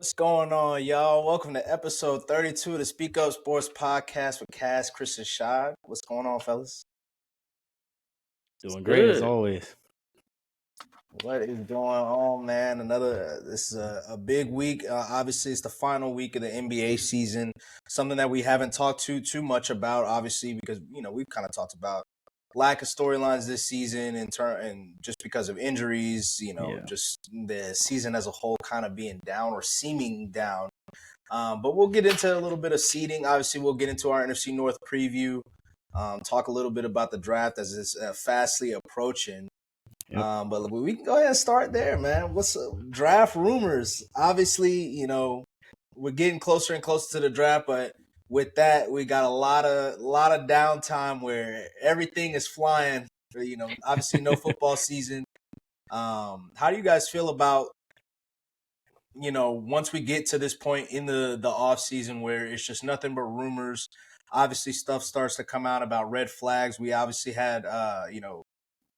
What's going on, y'all? Welcome to episode 32 of the Speak Up Sports Podcast with Cass, Chris, and Shad. What's going on, fellas? Doing great as always. What is going on, man? This is a big week. Obviously, it's the final week of the NBA season. Something that we haven't talked too much about, obviously, because we've kind of talked about lack of storylines this season and just because of injuries. Just the season as a whole kind of being down or seeming down. But we'll get into a little bit of seeding. Obviously, we'll get into our NFC North preview. Talk a little bit about the draft as it's fastly approaching. Yep. But we can go ahead and start there, man. What's draft rumors? Obviously, we're getting closer and closer to the draft, but with that, we got a lot of downtime where everything is flying. Obviously, no football season. How do you guys feel about once we get to this point in the off season where it's just nothing but rumors? Obviously, stuff starts to come out about red flags. We obviously had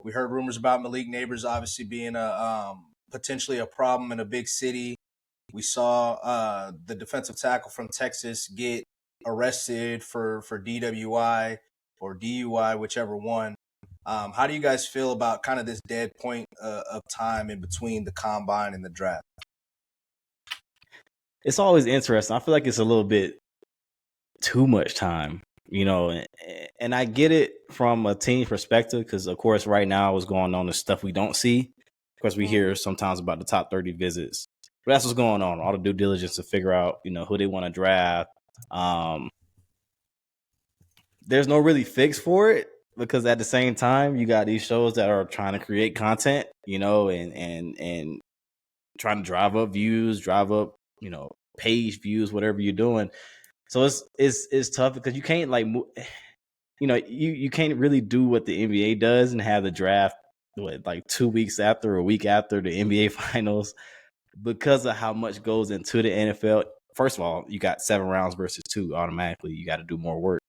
we heard rumors about Malik Neighbors obviously being a potentially a problem in a big city. We saw the defensive tackle from Texas get arrested for DWI or DUI, whichever one. How do you guys feel about kind of this dead point of time in between the combine and the draft? It's always interesting. I feel like it's a little bit too much time. And I get it from a team perspective because, of course, right now what's going on is stuff we don't see. Of course, we hear sometimes about the top 30 visits. But that's what's going on. All the due diligence to figure out, who they want to draft. There's no really fix for it because at the same time, you got these shows that are trying to create content, and trying to drive up views, drive up, page views, whatever you're doing. So it's tough because you can't you can't really do what the NBA does and have the draft 2 weeks after or a week after the NBA finals because of how much goes into the NFL. First of all, you got 7 rounds versus 2 automatically. You got to do more work.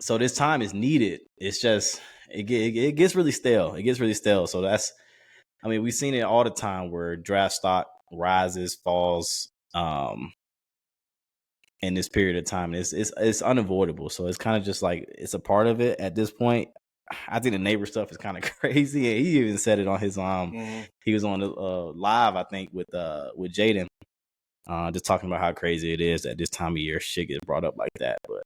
So this time is needed. It's just it gets really stale. It gets really stale. So we've seen it all the time where draft stock rises, falls. In this period of time, it's unavoidable. So it's kind of just like it's a part of it at this point. I think the neighbor stuff is kind of crazy. And he even said it on his he was on the live, I think, with Jaden, just talking about how crazy it is that this time of year shit gets brought up like that. But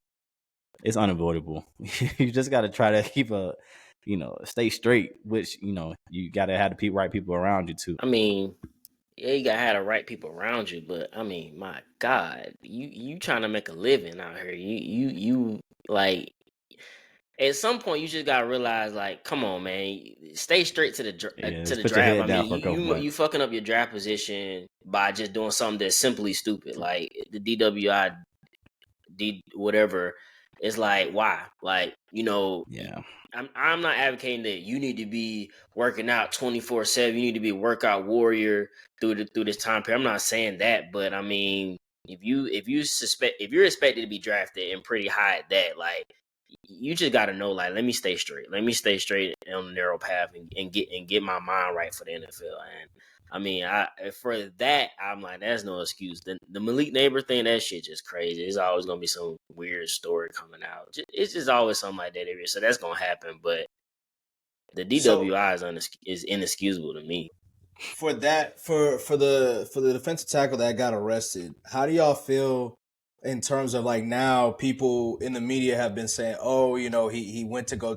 it's unavoidable. You just got to try to keep stay straight, which you got to have the right people around you too. Yeah, you gotta have the right people around you, but my God, you trying to make a living out here. You like at some point you just gotta realize, like, come on, man, stay straight to the draft. You fucking up your draft position by just doing something that's simply stupid, like the DWI, whatever. It's like, why? Like, yeah. I'm not advocating that you need to be working out 24/7. You need to be a workout warrior through this time period. I'm not saying that, but if you're expected to be drafted and pretty high at that, like, you just got to know, like, let me stay straight. Let me stay straight on the narrow path and get my mind right for the NFL. And for that, I'm like, that's no excuse. The Malik Neighbor thing, that shit just crazy. It's always gonna be some weird story coming out. It's just always something like that every year. So that's gonna happen. But the DWI is inexcusable to me. For that, for the defensive tackle that got arrested, how do y'all feel in terms of, like, now people in the media have been saying, oh, he went to go,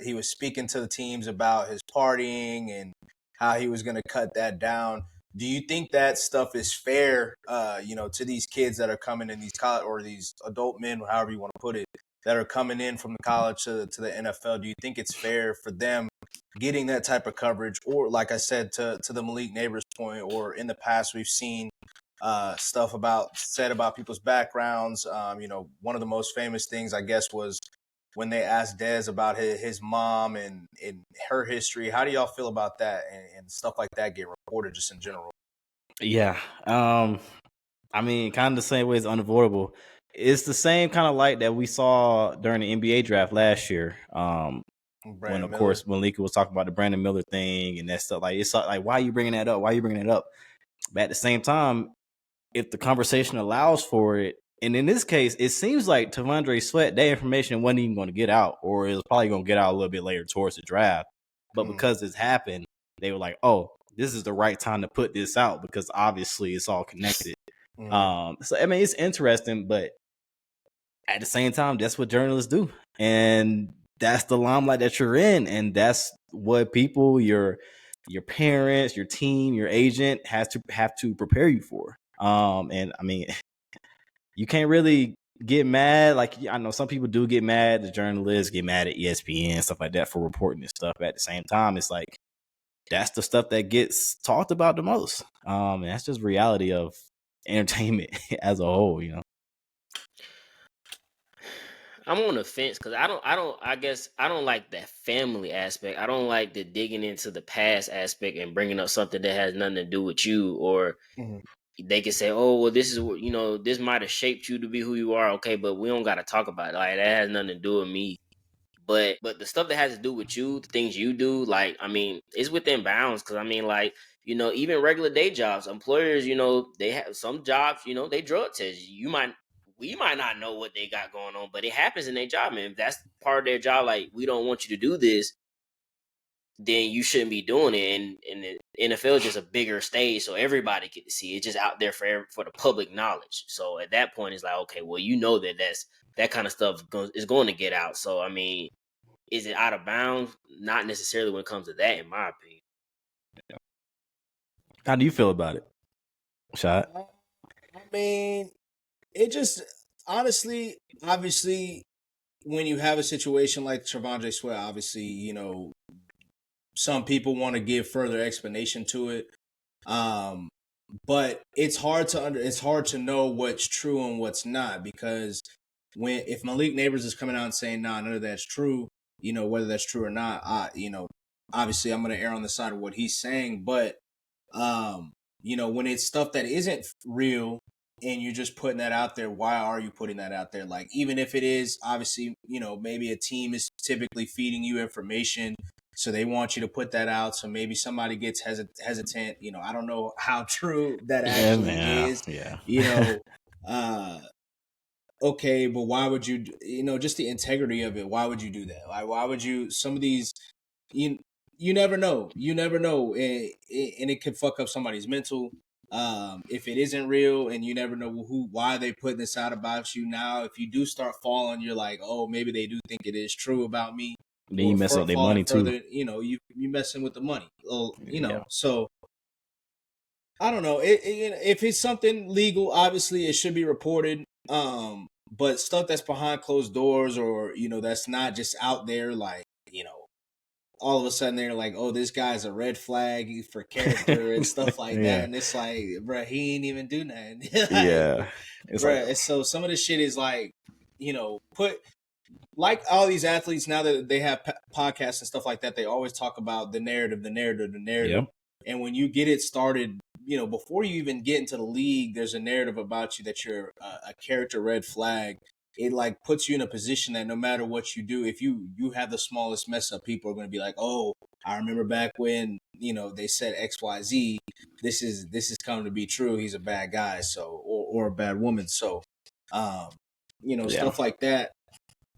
he was speaking to the teams about his partying and how he was going to cut that down. Do you think that stuff is fair, to these kids that are coming in, these college or these adult men, however you want to put it, that are coming in from the college to the NFL? Do you think it's fair for them getting that type of coverage? Or, like I said, to the Malik Neighbors point, or in the past we've seen stuff said about people's backgrounds. One of the most famous things, I guess, was when they asked Dez about his mom and her history. How do y'all feel about that and stuff like that get reported just in general? Yeah. Kind of the same way it's unavoidable. It's the same kind of light that we saw during the NBA draft last year. When, of course, Malika was talking about the Brandon Miller thing and that stuff. Like, it's like, why are you bringing that up? Why are you bringing it up? But at the same time, if the conversation allows for it, and in this case, it seems like T'Vondre Sweat, that information wasn't even going to get out, or it was probably going to get out a little bit later towards the draft. But because this happened, they were like, "Oh, this is the right time to put this out because obviously it's all connected." So I mean, it's interesting, but at the same time, that's what journalists do, and that's the limelight that you're in, and that's what people, your parents, your team, your agent have to prepare you for. And I mean, you can't really get mad. Like, I know some people do get mad. The journalists get mad at ESPN, stuff like that, for reporting this stuff. But at the same time, it's like that's the stuff that gets talked about the most. And that's just reality of entertainment as a whole, you know. I'm on the fence because I guess I don't like that family aspect. I don't like the digging into the past aspect and bringing up something that has nothing to do with you. Or they can say, oh, well, this is what, this might have shaped you to be who you are. Okay, but we don't got to talk about it. Like, that has nothing to do with me. But the stuff that has to do with you, the things you do, like, I mean, it's within bounds. Because I mean, like, even regular day jobs, employers, they have some jobs, they drug test you. We might not know what they got going on, but it happens in their job. And if that's part of their job, like, we don't want you to do this, then you shouldn't be doing it. And the NFL is just a bigger stage, so everybody get to see it. It's just out there for the public knowledge. So at that point, it's like, okay, well, that kind of stuff is going to get out. So I mean, is it out of bounds? Not necessarily when it comes to that, in my opinion. How do you feel about it, Shot? I mean, it just honestly, obviously, when you have a situation like T'Vondre Sweat, obviously, some people want to give further explanation to it. But it's hard to know what's true and what's not, because if Malik Neighbors is coming out and saying, nah, none of that's true, whether that's true or not, obviously I'm going to err on the side of what he's saying. But, when it's stuff that isn't real and you're just putting that out there, why are you putting that out there? Like, even if it is, obviously, maybe a team is typically feeding you information, so they want you to put that out. So maybe somebody gets hesitant. I don't know how true that actually is. Yeah. Okay, but why would you? Just the integrity of it. Why would you do that? Why would you? Some of these, you never know. You never know, and it could fuck up somebody's mental. If it isn't real, and you never know why they putting this out about you. Now, if you do start falling, you're like, oh, maybe they do think it is true about me. Then you mess up their money further, too. you messing with the money. Yeah. So I don't know. If it's something legal, obviously it should be reported. But stuff that's behind closed doors, or that's not just out there, like, all of a sudden they're like, oh, this guy's a red flag for character and stuff like that, and it's like, bro, he ain't even do nothing. It's bro. like, So some of this shit is like, put, like, all these athletes, now that they have podcasts and stuff like that, they always talk about the narrative. Yep. And when you get it started, before you even get into the league, there's a narrative about you that you're a character red flag. It like puts you in a position that no matter what you do, if you have the smallest mess up, people are going to be like, oh, I remember back when, they said XYZ, this is coming to be true. He's a bad guy. So, or a bad woman. So, stuff like that.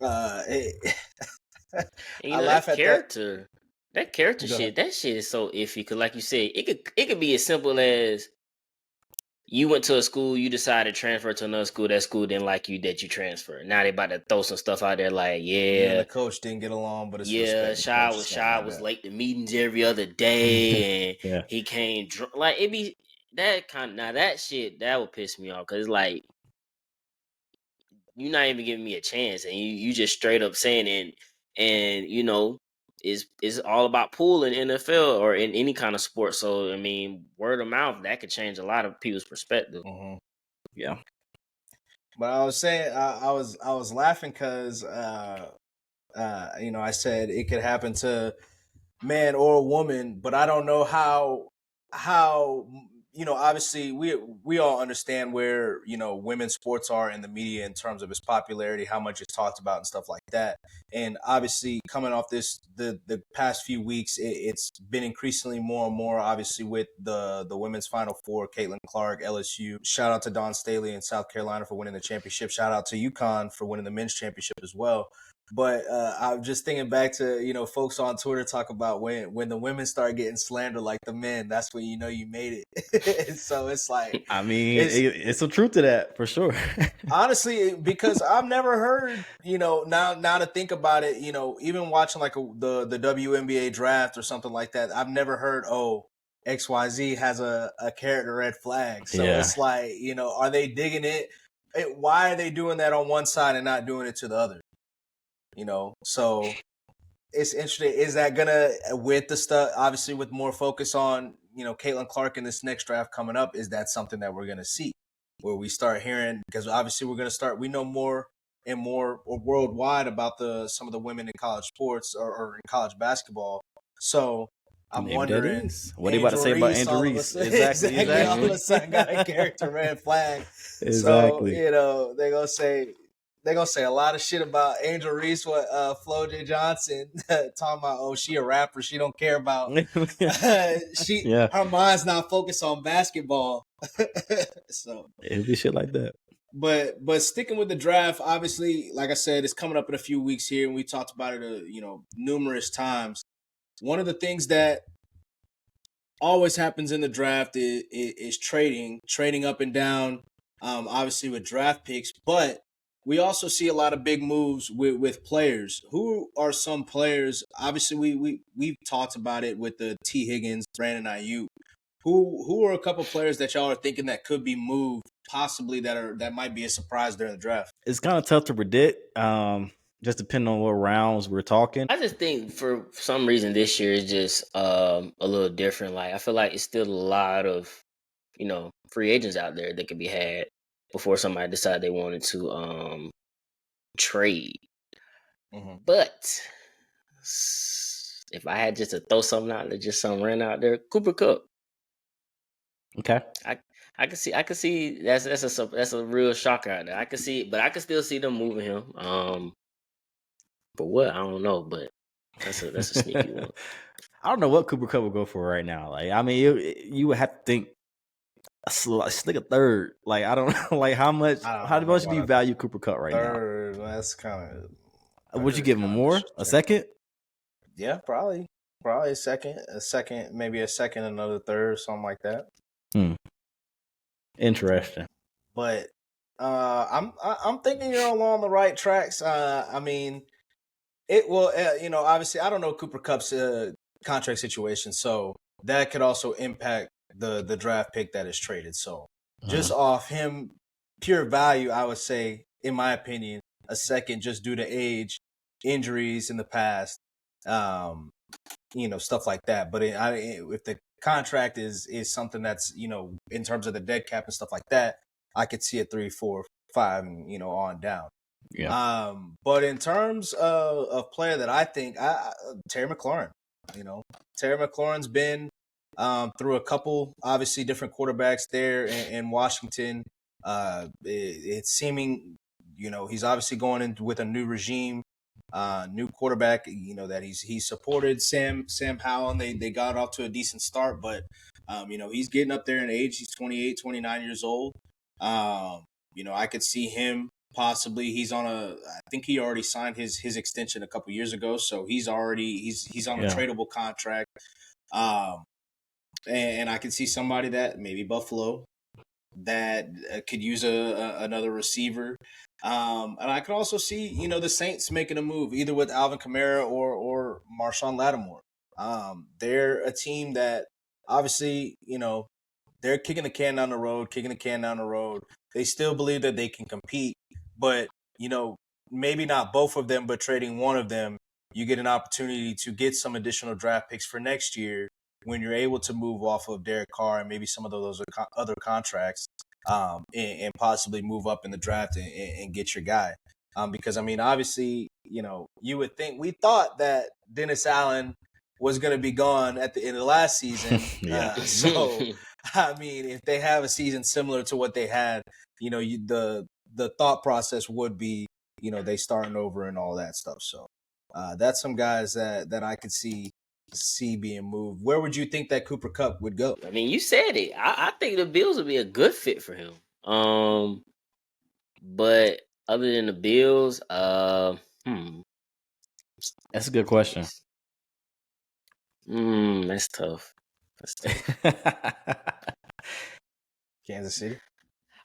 I laugh at character. That character Go shit, ahead. that shit is so iffy. Because, like you said, it could be as simple as you went to a school, you decided to transfer to another school. That school didn't like you, that you transferred. Now they about to throw some stuff out there like, The coach didn't get along, but it's respect the coach, Shy like was that. late to meetings every other day, and Yeah. he came drunk. Like, it be that kind of, now that shit that would piss me off, because it's like, you're not even giving me a chance, and you just straight up saying it, and it's all about pool in NFL or in any kind of sport. So I mean, word of mouth, that could change a lot of people's perspective. Yeah. But I was saying, I was laughing because, I said it could happen to man or woman, but I don't know how obviously we all understand where, women's sports are in the media in terms of its popularity, how much it's talked about and stuff like that. And obviously coming off the past few weeks, it's been increasingly more and more, obviously, with the women's Final Four, Caitlin Clark, LSU. Shout out to Dawn Staley in South Carolina for winning the championship. Shout out to UConn for winning the men's championship as well. But I'm just thinking back to, folks on Twitter talk about when the women start getting slandered like the men, that's when you made it. So it's like, I mean, it's some truth to that for sure. honestly, because I've never heard, now to think about it, even watching like the WNBA draft or something like that, I've never heard, oh, XYZ has a character red flag. So it's like, are they digging it? Why are they doing that on one side and not doing it to the other? So it's interesting. Is that gonna, with the stuff, obviously with more focus on, Caitlin Clark in this next draft coming up, is that something that we're gonna see where we start hearing, because obviously we know more and more worldwide about some of the women in college sports or in college basketball. So I'm wondering, what are you about to say about Angel Reese? Exactly. All of a sudden got a character red flag. Exactly. So, they're gonna say a lot of shit about Angel Reese, what Flo J. Johnson talking about, oh, she a rapper, she don't care about her mind's not focused on basketball. So it'll be shit like that. But sticking with the draft, obviously, like I said, it's coming up in a few weeks here, and we talked about it numerous times. One of the things that always happens in the draft is trading up and down, obviously with draft picks, but we also see a lot of big moves with players. Who are some players? Obviously, we've talked about it with the T. Higgins, Brandon Ayuk. Who are a couple players that y'all are thinking that could be moved, possibly that might be a surprise during the draft? It's kind of tough to predict, just depending on what rounds we're talking. I just think for some reason this year is just a little different. Like I feel like it's still a lot of free agents out there that could be had before somebody decided they wanted to trade. Mm-hmm. But if I had just to throw something out there, just something ran out there, Cooper Kupp. Okay. I can see that's a real shocker out there. I can see, but I can still see them moving him. For what? I don't know, but that's a sneaky one. I don't know what Cooper Kupp would go for right now. Like, I mean, you would have to think like a third. Like, I don't know, like how much do you value Cooper Kupp right third, now? That's kind of. Would you give him more? A second? Yeah, probably a second, maybe a second, another third, something like that. Interesting. But I'm thinking you're along the right tracks. I mean, it will. Obviously, I don't know Cooper Kupp's contract situation, so that could also impact the draft pick that is traded. So just off him, pure value, I would say, in my opinion, a second, just due to age, injuries in the past, stuff like that. But if the contract is something that's, in terms of the dead cap and stuff like that, I could see it 3, 4, 5, and, on down. Yeah. But in terms of player that I think, Terry McLaurin, Terry McLaurin's been through a couple, obviously, different quarterbacks there in Washington. It's seeming, he's obviously going in with a new regime, new quarterback, that he's supported Sam Howell, and they got off to a decent start, but, he's getting up there in age. He's 28, 29 years old. I could see him possibly, I think he already signed his extension a couple years ago. So he's on a tradable contract. And I could see somebody that maybe Buffalo that could use another receiver. And I could also see, the Saints making a move either with Alvin Kamara or Marshawn Lattimore. They're a team that obviously, they're kicking the can down the road. They still believe that they can compete, but, maybe not both of them, but trading one of them, you get an opportunity to get some additional draft picks for next year when you're able to move off of Derek Carr and maybe some of those other contracts, and possibly move up in the draft and get your guy. Because, I mean, obviously, you would think, we thought that Dennis Allen was going to be gone at the end of last season. So I mean, if they have a season similar to what they had, the thought process would be, they starting over and all that stuff. So that's some guys that I could see being moved. Where would you think that Cooper Kupp would go? I mean, you said it. I think the Bills would be a good fit for him. But other than the Bills, That's a good question. That's tough. That's tough. Kansas City.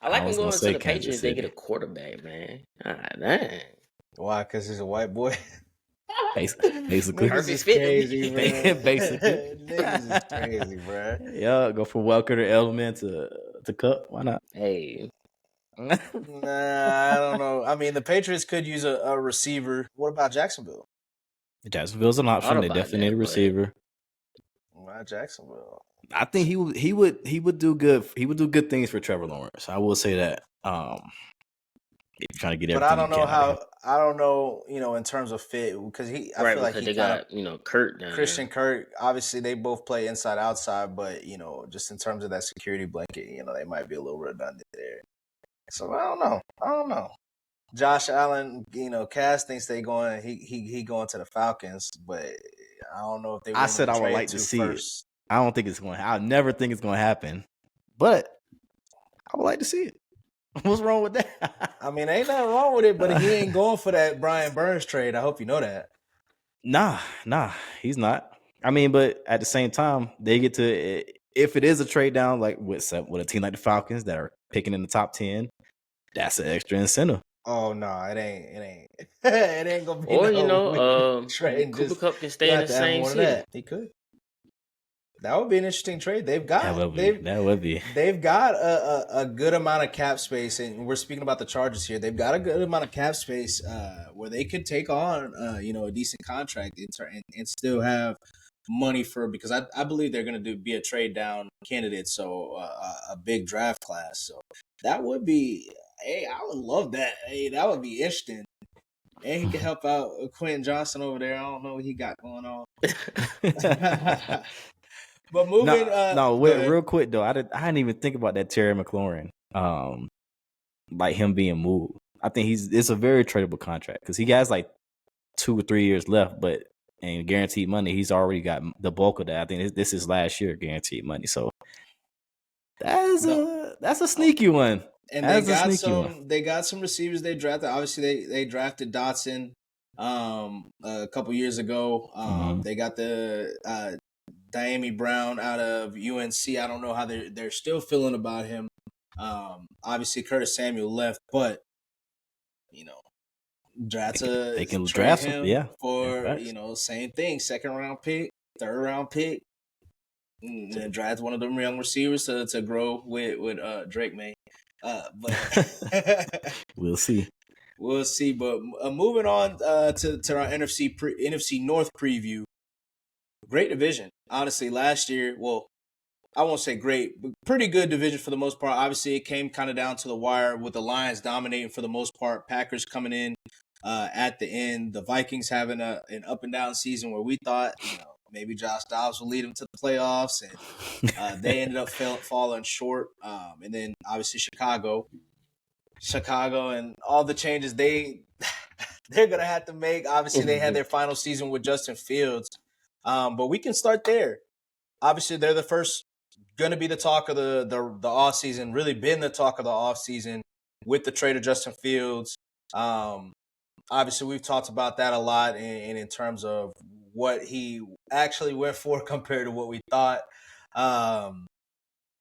I like I him was going gonna to say the Kansas Patriots. They get City. a quarterback, man. Ah, dang. Why? Because he's a white boy. Basically. Niggas Perfect is fit to crazy, me. man. Basically. Niggas is crazy, bro. Yeah, go from Welker to Edelman to Cup. Why not? Hey, Nah, I don't know. I mean, the Patriots could use a receiver. What about Jacksonville? Jacksonville's an option. thought They about definitely need a that, but receiver. Why Jacksonville? I think he would do good. He would do good things for Trevor Lawrence. I will say that. If you're trying to get But everything I don't you know can out of him. I don't know, in terms of fit, because I right feel like because he they kind of got Kurt down Christian there. Kirk. Obviously, they both play inside outside, but just in terms of that security blanket, they might be a little redundant there. So I don't know. Josh Allen, Cass thinks they going. He going to the Falcons, but I don't know if they I willing said to I would trade like to to see first. it. I don't think it's going. I never think it's going to happen, but I would like to see it. What's wrong with that? I mean, ain't nothing wrong with it, but he ain't going for that Brian Burns trade. I hope you know that. Nah, he's not. I mean, but at the same time, they get to if it is a trade down like with a team like the Falcons that are picking in the top 10, that's an extra incentive. Oh no, it ain't. It ain't gonna be Or trade. Cooper Just Cup can you stay in have the to have same more than city. that. He could. That would be an interesting trade. That would be. They've got a good amount of cap space, and we're speaking about the Chargers here. They've got a good amount of cap space where they could take on a decent contract and still have money because I believe they're going to be a trade down candidate, so a big draft class. So that would be. Hey, I would love that. Hey, that would be interesting. And he can help out Quentin Johnson over there. I don't know what he got going on. But moving, real quick though, I didn't even think about that Terry McLaurin, like him being moved. I think it's a very tradable contract because he has like 2 or 3 years left, but and guaranteed money, he's already got the bulk of that. I think this is last year guaranteed money, so that's a sneaky one. And they got some receivers they drafted. Obviously, they drafted Dotson a couple years ago. They got the Diami Brown out of UNC. I don't know how they're still feeling about him. Obviously, Curtis Samuel left, but they can trade draft him for same thing, second round pick, third round pick, and then draft one of them young receivers to grow with Drake May. But we'll see. We'll see. But moving on to our NFC North preview. Great division, honestly. Last year, well, I won't say great, but pretty good division for the most part. Obviously, it came kind of down to the wire with the Lions dominating for the most part. Packers coming in at the end. The Vikings having an up and down season where we thought, maybe Josh Dobbs will lead them to the playoffs, and they ended up falling short. And then obviously Chicago and all the changes they're gonna have to make. Obviously, they had their final season with Justin Fields, but we can start there. Obviously, they're the first going to be the talk of the off season. Really been the talk of the off season with the trade of Justin Fields. Obviously, we've talked about that a lot, and in terms of what he actually went for compared to what we thought.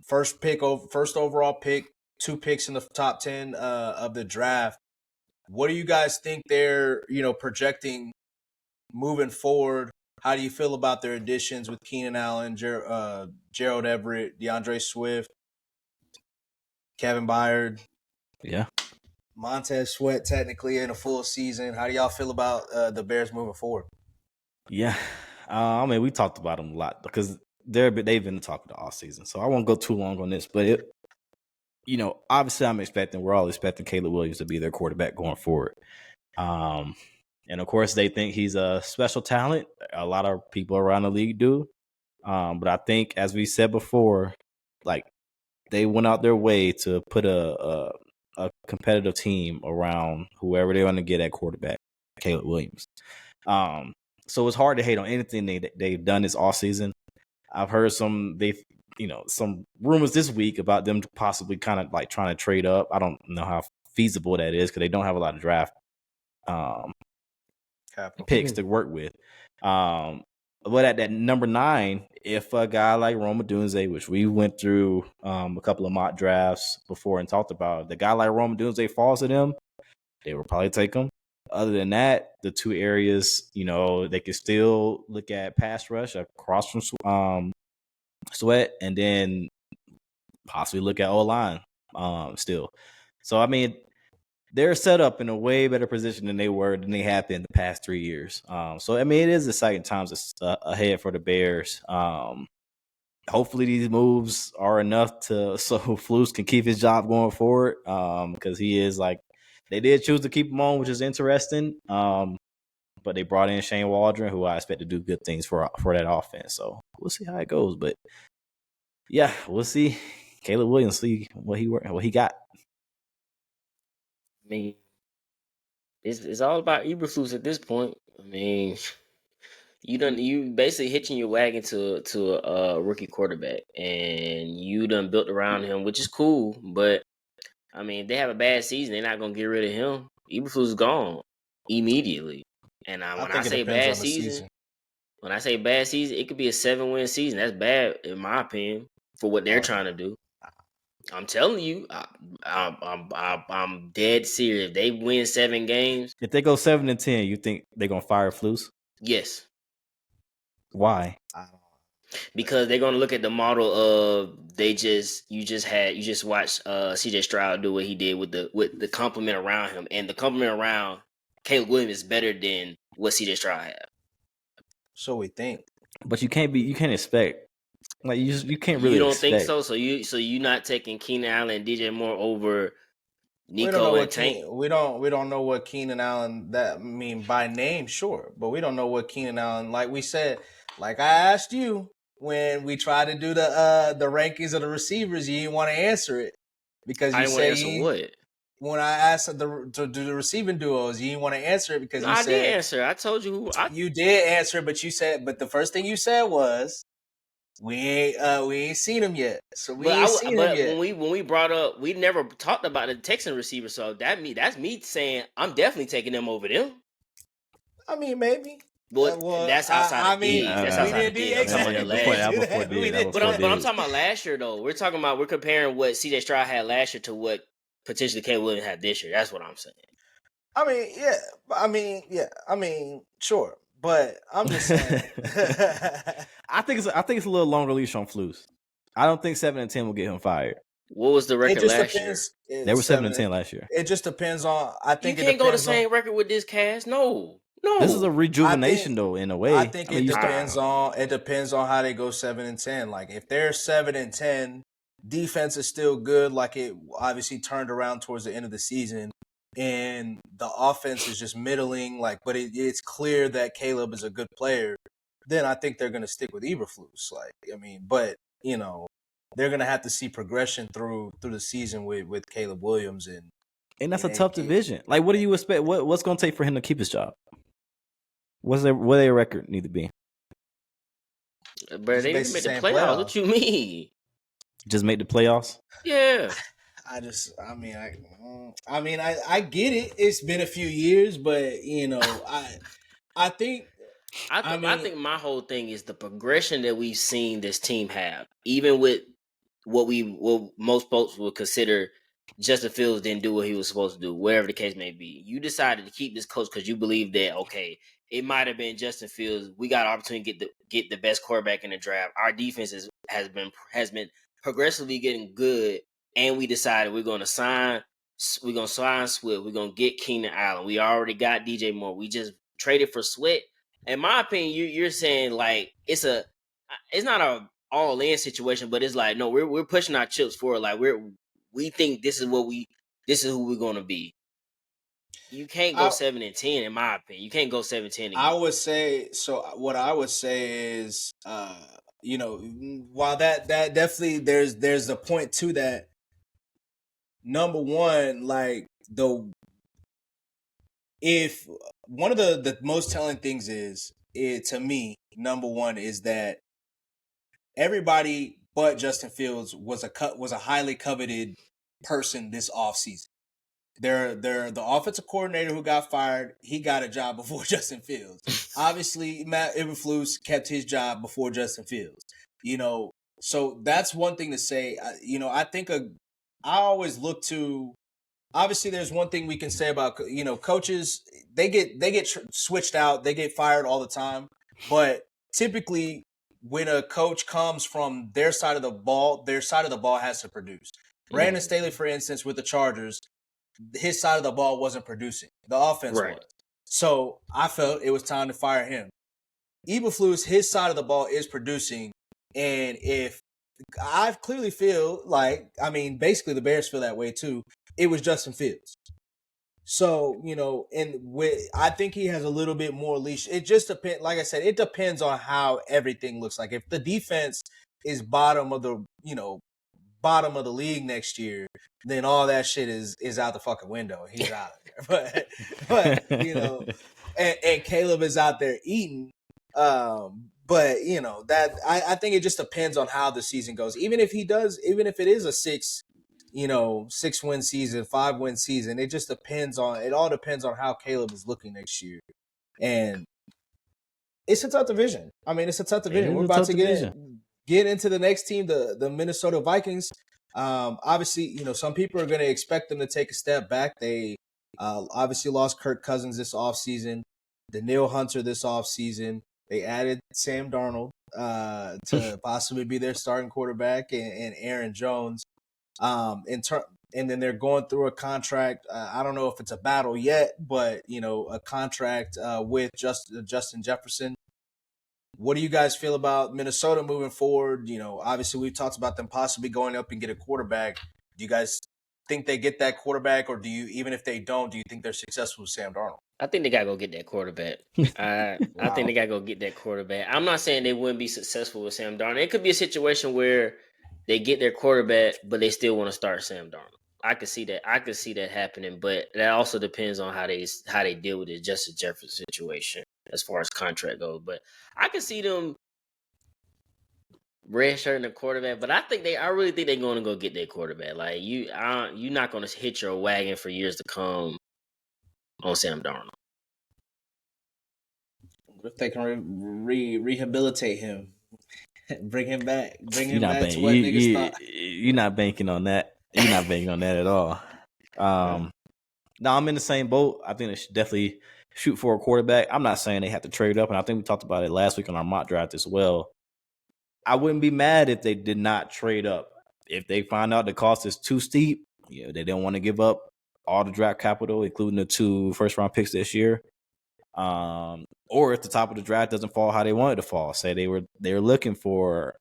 First overall pick, 2 picks in the top 10 of the draft. What do you guys think they're projecting moving forward? How do you feel about their additions with Keenan Allen, Gerald Everett, DeAndre Swift, Kevin Byard? Yeah. Montez Sweat technically in a full season. How do y'all feel about the Bears moving forward? Yeah. I mean, we talked about them a lot because they've been talking all season. So I won't go too long on this, but obviously we're all expecting Caleb Williams to be their quarterback going forward. And of course they think he's a special talent. A lot of people around the league do. But I think, as we said before, like they went out their way to put a competitive team around whoever they're going to get at quarterback, Caleb Williams. So it's hard to hate on anything they've done this offseason. I've heard some rumors this week about them possibly kind of like trying to trade up. I don't know how feasible that is because they don't have a lot of draft picks to work with. But at that number 9, if a guy like Rome Odunze, which we went through a couple of mock drafts before and talked about, the guy like Rome Odunze falls to them, they will probably take him. Other than that, the two areas, they can still look at pass rush across from Sweat, and then possibly look at O-line still. So, I mean, they're set up in a way better position than they have been the past 3 years. So, I mean, it is exciting times ahead for the Bears. Hopefully these moves are enough so Flus can keep his job going forward because he is they did choose to keep him on, which is interesting. But they brought in Shane Waldron, who I expect to do good things for that offense. So we'll see how it goes. But yeah, we'll see. Caleb Williams, see what he got. I mean, it's all about Eberflus at this point. I mean, you basically hitching your wagon to a rookie quarterback, and you done built around him, which is cool. But I mean, they have a bad season. They're not gonna get rid of him. Eberflus is gone immediately. And when I say bad season, it could be a 7-win season. That's bad in my opinion for what they're trying to do. I'm telling you, I'm dead serious. If they win 7 games, if they go 7-10, you think they're gonna fire Flus? Yes. Why? Because they're gonna look at the model of you just watched CJ Stroud do what he did with the compliment around him, and the compliment around Caleb Williams is better than what CJ Stroud had. So we think, but you can't expect you can't really. You don't expect. think so? So you not taking Keenan Allen and DJ Moore over Nico and Tank? We don't know what Keenan Allen by name, sure, but we don't know what Keenan Allen. Like we said, like I asked you when we tried to do the rankings of the receivers, you didn't want to answer it because you said what? When I asked to do the receiving duos, you didn't want to answer it because you said I did answer. I told you who. You did answer, but the first thing you said was we ain't seen him yet. So we ain't seen him yet. When we brought up, we never talked about the Texan receiver. So that's me saying I'm definitely taking them over them. I mean, maybe. But that's outside. We didn't do exactly. But I'm talking about last year though. We're comparing what CJ Stroud had last year to what potentially Caleb Williams had this year. That's what I'm saying. I mean, sure. But I'm just saying. I think it's a little longer leash on Flus. I don't think 7-10 will get him fired. What was the record last year? They were 7-10 last year. It just depends on. I think you can't go the same record with this cast. No. This is a rejuvenation though, in a way. I think it depends on how they go 7-10. Like if they're 7-10, defense is still good. Like it obviously turned around towards the end of the season, and the offense is just middling. Like, but it's clear that Caleb is a good player. Then I think they're going to stick with Eberflus. Like, I mean, but they're going to have to see progression through the season with Caleb Williams, and that's a tough division. Like, what do you expect? What's going to take for him to keep his job? What their record need to be? But they didn't make the playoffs. What you mean? Just make the playoffs? Yeah. I get it. It's been a few years, but I think my whole thing is the progression that we've seen this team have, even with what most folks would consider Justin Fields didn't do what he was supposed to do, whatever the case may be. You decided to keep this coach because you believe that, okay, it might have been Justin Fields. We got an opportunity to get the best quarterback in the draft. Our defense has been progressively getting good, and we decided we're going to sign Swift. We're going to get Keenan Allen. We already got DJ Moore. We just traded for Sweat. In my opinion, you're saying like it's not a all in situation, but it's like no, we're pushing our chips forward. Like we think this is who we're going to be. You can't go 7-10, in my opinion. You can't go 7-10. I would say so. What I would say is, while that definitely there's a point to that. Number one, like if one of the most telling things is it to me, number one is that everybody but Justin Fields was a highly coveted person this offseason. They're the offensive coordinator who got fired. He got a job before Justin Fields. Obviously, Matt Eberflus kept his job before Justin Fields. So that's one thing to say. I think I always look to. Obviously, there's one thing we can say about coaches. They get switched out. They get fired all the time. But typically, when a coach comes from their side of the ball has to produce. Brandon Staley, for instance, with the Chargers, his side of the ball wasn't producing. The offense was. So I felt it was time to fire him. Eberflus, his side of the ball is producing. And if I clearly feel like, basically the Bears feel that way too. It was Justin Fields. So, I think he has a little bit more leash. It just depends. Like I said, it depends on how everything looks like. If the defense is bottom of the league next year, then all that shit is out the fucking window. He's out of there. But and Caleb is out there eating. But that I think it just depends on how the season goes. Even if it is a 6-win season, 5-win season, it all depends on how Caleb is looking next year. And it's a tough division. It's a tough division. We're about to get into the next team, the Minnesota Vikings. Obviously, some people are going to expect them to take a step back. They obviously lost Kirk Cousins this offseason, Danielle Hunter this offseason. They added Sam Darnold to possibly be their starting quarterback, and Aaron Jones. And then they're going through a contract. I don't know if it's a battle yet, but a contract with Justin Jefferson. What do you guys feel about Minnesota moving forward? Obviously we've talked about them possibly going up and get a quarterback. Do you guys think they get that quarterback, or even if they don't, do you think they're successful with Sam Darnold? I think they gotta go get that quarterback. I think they gotta go get that quarterback. I'm not saying they wouldn't be successful with Sam Darnold. It could be a situation where they get their quarterback, but they still want to start Sam Darnold. I could see that happening, but that also depends on how they deal with the Justin Jefferson situation as far as contract goes. But I can see them redshirting the quarterback, but I really think they're going to go get their quarterback. Like you're not going to hit your wagon for years to come on Sam Darnold. What if they can rehabilitate him, bring him back, to what niggas thought? You're not banking on that. You're not banking on that at all. No, I'm in the same boat. I think they should definitely shoot for a quarterback. I'm not saying they have to trade up, and I think we talked about it last week on our mock draft as well. I wouldn't be mad if they did not trade up. If they find out the cost is too steep, they don't want to give up all the draft capital, including the 2 first-round picks this year. Or if the top of the draft doesn't fall how they wanted to fall, say they were looking for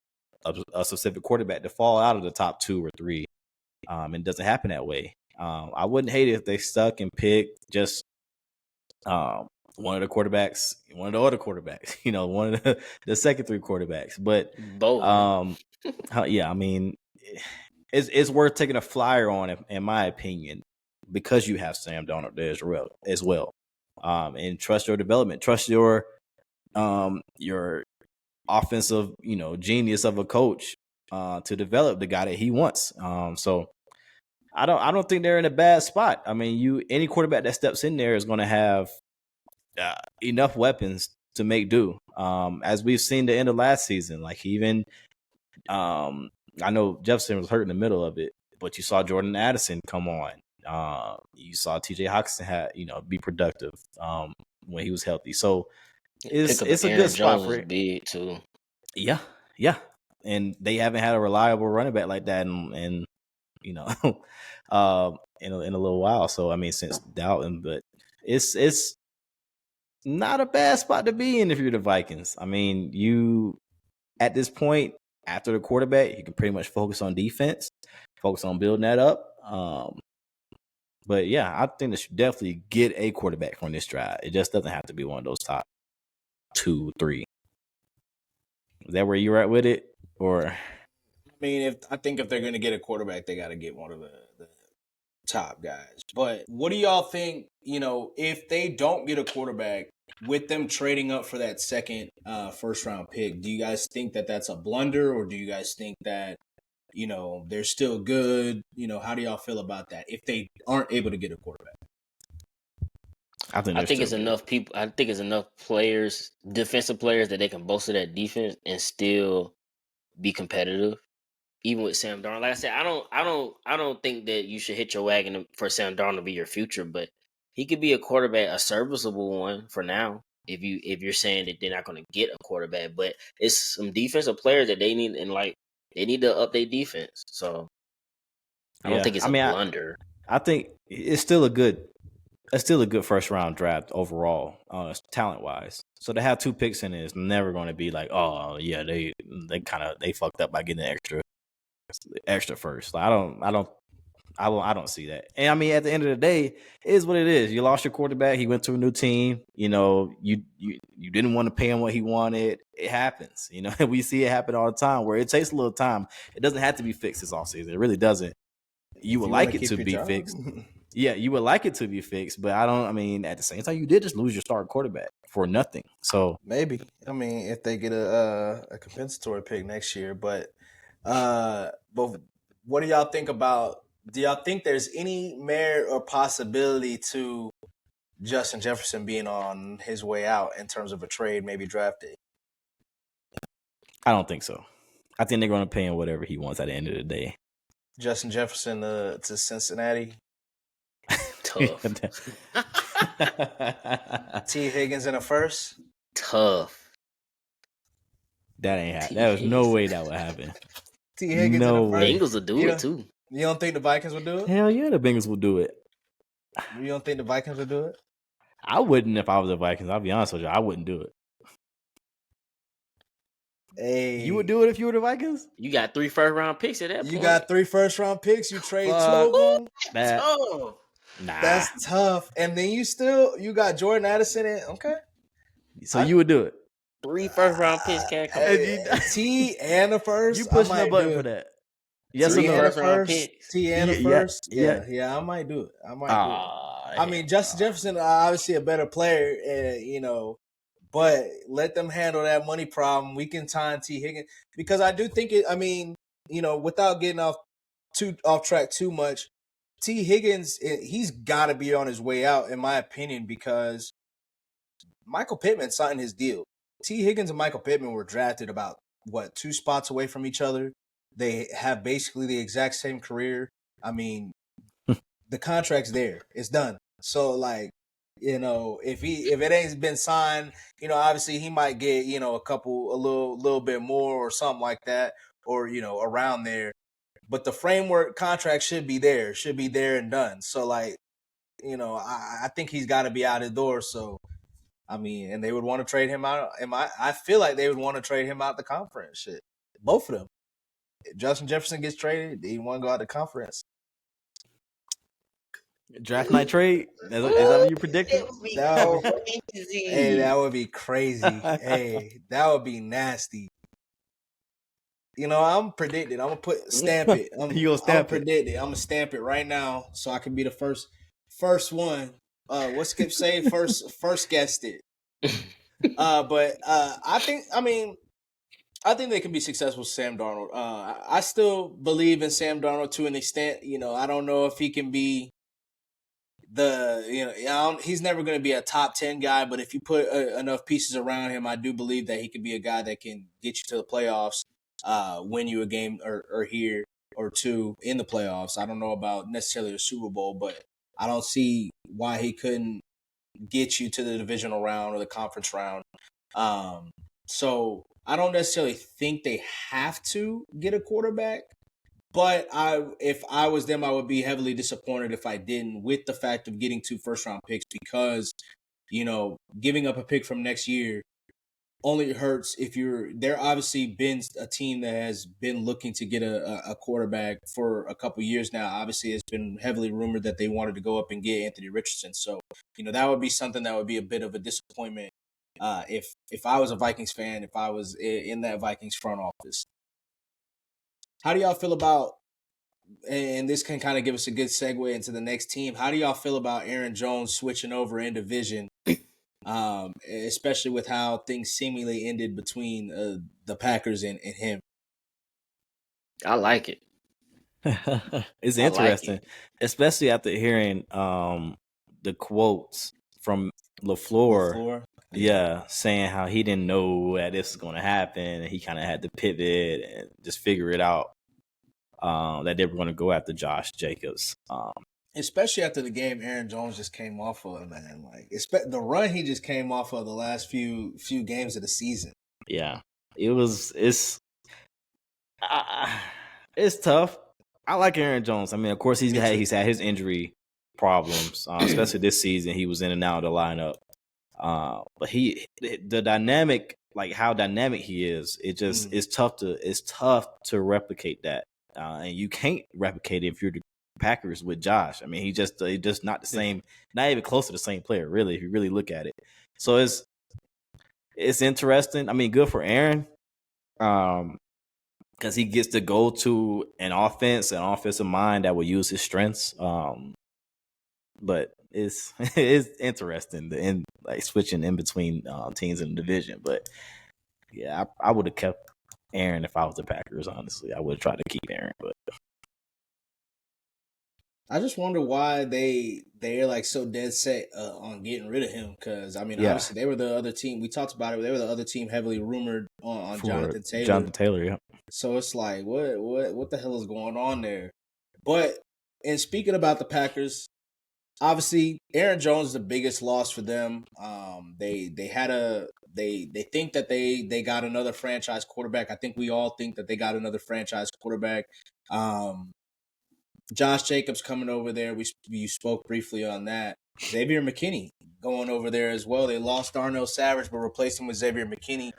a specific quarterback to fall out of the top 2 or 3, and it doesn't happen that way. I wouldn't hate it if they stuck and picked just one of the quarterbacks, one of the other quarterbacks, one of the second 3 quarterbacks. But both, yeah, it's worth taking a flyer on, in my opinion, because you have Sam Darnold there as well. And trust your development, trust your offensive, genius of a coach to develop the guy that he wants. So I don't think they're in a bad spot. Any quarterback that steps in there is going to have enough weapons to make do. As we've seen the end of last season, like even I know Jefferson was hurt in the middle of it, but you saw Jordan Addison come on. You saw TJ Hawkinson be productive when he was healthy. So it's a good spot for it. Big too. Yeah. And they haven't had a reliable running back like that in in a little while. So since Dalton, but it's not a bad spot to be in if you're the Vikings. You at this point after the quarterback, you can pretty much focus on defense, focus on building that up. But yeah, I think they should definitely get a quarterback from this draft. It just doesn't have to be one of those top 2, 3. Is that where you're at with it? Or I mean, if they're gonna get a quarterback, they got to get one of the top guys. But what do y'all think? If they don't get a quarterback, with them trading up for that second first round pick, do you guys think that that's a blunder, or do you guys think that they're still good? How do y'all feel about that if they aren't able to get a quarterback? I think I they're think still it's good. enough people. I think it's enough players, defensive players, that they can bolster that defense and still be competitive. Even with Sam Darnold, like I said, I don't think that you should hit your wagon for Sam Darnold to be your future, but he could be a quarterback, a serviceable one for now. If you're saying that they're not going to get a quarterback, but it's some defensive players that they need, and like they need to update defense. So I don't Yeah, think it's I a mean, blunder. I think it's still a good first round draft overall, talent wise. So to have two picks in it is never going to be like, oh yeah, they fucked up by getting the extra first. Like, I don't see that. And I mean, at the end of the day, it is what it is. You lost your quarterback. He went to a new team. You didn't want to pay him what he wanted. It happens. We see it happen all the time where it takes a little time. It doesn't have to be fixed this offseason. It really doesn't. You If would you want like to it keep to your be job, fixed. Yeah, you would like it to be fixed, but I mean, at the same time, you did just lose your starting quarterback for nothing. So maybe. I mean, if they get a compensatory pick next year, but what do y'all think about? Do y'all think there's any merit or possibility to Justin Jefferson being on his way out in terms of a trade, maybe drafted? I don't think so. I think they're going to pay him whatever he wants at the end of the day. Justin Jefferson to Cincinnati. Tough. T. Higgins in a first. Tough. That ain't happen. T. There's no Higgins. way that would happen. T. Higgins in No the first. way. Bengals will do You it know, too. you don't think the Vikings would do it? Hell yeah, the Bengals will do it. You don't think the Vikings would do it? I wouldn't if I was the Vikings. I'll be honest with you. I wouldn't do it. Hey, You would do it if you were the Vikings? You got 3 first-round picks at that you point. got 3 first round picks. You trade 2 Fuck of them. that. Oh, Nah. That's tough. And then you got Jordan Addison in. Okay. So you would do it. 3 first-round picks, Cat. Come on. T and the first. You I pushing a might button do for it. that. Yes or 3 no? first-round picks. T and the Yeah, first. yeah. Yeah, I might do it. Ah, I mean, Justin Jefferson obviously a better player, but let them handle that money problem. We can tie T Higgins because I do think it. I mean, without getting off track too much, T Higgins he's got to be on his way out, in my opinion, because Michael Pittman signed his deal. T Higgins and Michael Pittman were drafted about 2 spots away from each other. They have basically the exact same career. I mean, the contract's there. It's done. So like, if it ain't been signed, obviously he might get, a little bit more or something like that, or around there. But the framework contract should be there and done. So like, I think he's got to be out the door. So I mean, and they would want to trade him out. I feel like they would want to trade him out the conference. Shit, both of them. If Justin Jefferson gets traded, they want to go out the conference. draft night trade? Is that what you predicted? That would be, crazy. hey, that would be crazy. Hey, that would be nasty. I'm predicting. I'm gonna stamp it. You gonna stamp it? Predict it. I'm gonna stamp it right now so I can be the first one. What Skip say? First guessed it. But I think they can be successful with Sam Darnold. I still believe in Sam Darnold to an extent. I don't know if he can be he's never going to be a top 10 guy, but if you put enough pieces around him, I do believe that he could be a guy that can get you to the playoffs, win you a game or here or two in the playoffs. I don't know about necessarily a Super Bowl, but I don't see why he couldn't get you to the divisional round or the conference round. So I don't necessarily think they have to get a quarterback, but if I was them, I would be heavily disappointed if I didn't, with the fact of getting 2 first round picks, because giving up a pick from next year only hurts if they're obviously been a team that has been looking to get a quarterback for a couple years now. Obviously, it's been heavily rumored that they wanted to go up and get Anthony Richardson. So, that would be something that would be a bit of a disappointment if I was a Vikings fan, if I was in that Vikings front office. How do y'all feel about? And this can kind of give us a good segue into the next team. How do y'all feel about Aaron Jones switching over in division, especially with how things seemingly ended between the Packers and him? I like it. It's I like interesting, it. especially after hearing the quotes from LaFleur. LaFleur? Yeah, saying how he didn't know that this was going to happen, and he kind of had to pivot and just figure it out. That they were going to go after Josh Jacobs. Especially after the game Aaron Jones just came off of, man. Like the run he just came off of the last few games of the season. Yeah, it's tough. I like Aaron Jones. I mean, of course, he's had his injury problems, especially this season. He was in and out of the lineup. But the dynamic, like how dynamic he is, it's tough to replicate that. And you can't replicate it if you're the Packers with Josh. I mean, he just not the same, not even close to the same player, really, if you really look at it. So it's interesting. I mean, good for Aaron. Because he gets to go to an offensive mind that will use his strengths. But it's interesting like switching in between teams in the division. But yeah, I would have kept Aaron if I was the Packers. Honestly, I would have tried to keep Aaron. But I just wonder why they're like so dead set on getting rid of him. Because I mean, obviously they were the other team. We talked about it. They were the other team heavily rumored on Jonathan Taylor. Jonathan Taylor, yeah. So it's like, what the hell is going on there? But and speaking about the Packers, obviously Aaron Jones is the biggest loss for them. They think that they got another franchise quarterback. I think we all think that they got another franchise quarterback. Josh Jacobs coming over there. You spoke briefly on that. Xavier McKinney going over there as well. They lost Darnell Savage, but replaced him with Xavier McKinney,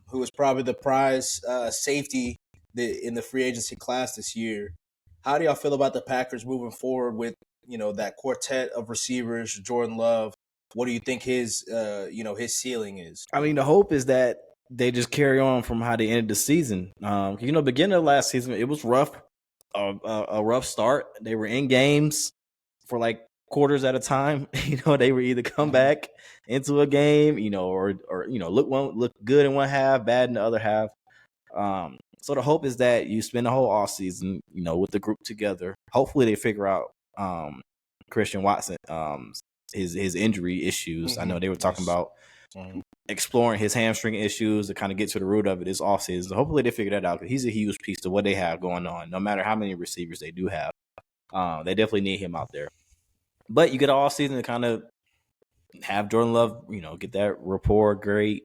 who was probably the prize safety in the free agency class this year. How do y'all feel about the Packers moving forward with that quartet of receivers? Jordan Love. What do you think his his ceiling is? I mean, the hope is that they just carry on from how they ended the season. Beginning of last season, it was rough. A rough start. They were in games for like quarters at a time. They would either come back into a game, or look good in one half, bad in the other half. So the hope is that you spend the whole off season, with the group together. Hopefully they figure out Christian Watson, his injury issues. I know they were talking about exploring his hamstring issues to kind of get to the root of it this offseason. So hopefully they figure that out because he's a huge piece to what they have going on. No matter how many receivers they do have, they definitely need him out there. But you get an offseason to kind of have Jordan Love, get that rapport great.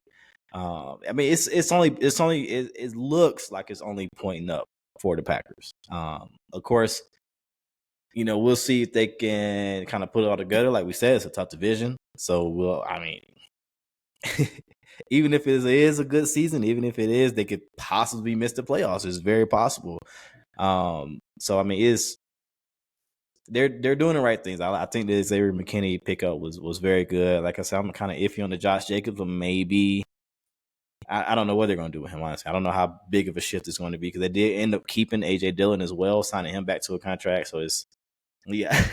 I mean, it looks like it's only pointing up for the Packers. Of course, we'll see if they can kind of put it all together. Like we said, it's a tough division. So even if it is a good season, even if it is, they could possibly miss the playoffs. It's very possible. So I mean, they're doing the right things. I think the Xavier McKinney pickup was very good. Like I said, I'm kind of iffy on the Josh Jacobs, but maybe I don't know what they're going to do with him. Honestly, I don't know how big of a shift it's going to be because they did end up keeping AJ Dillon as well, signing him back to a contract. So it's yeah.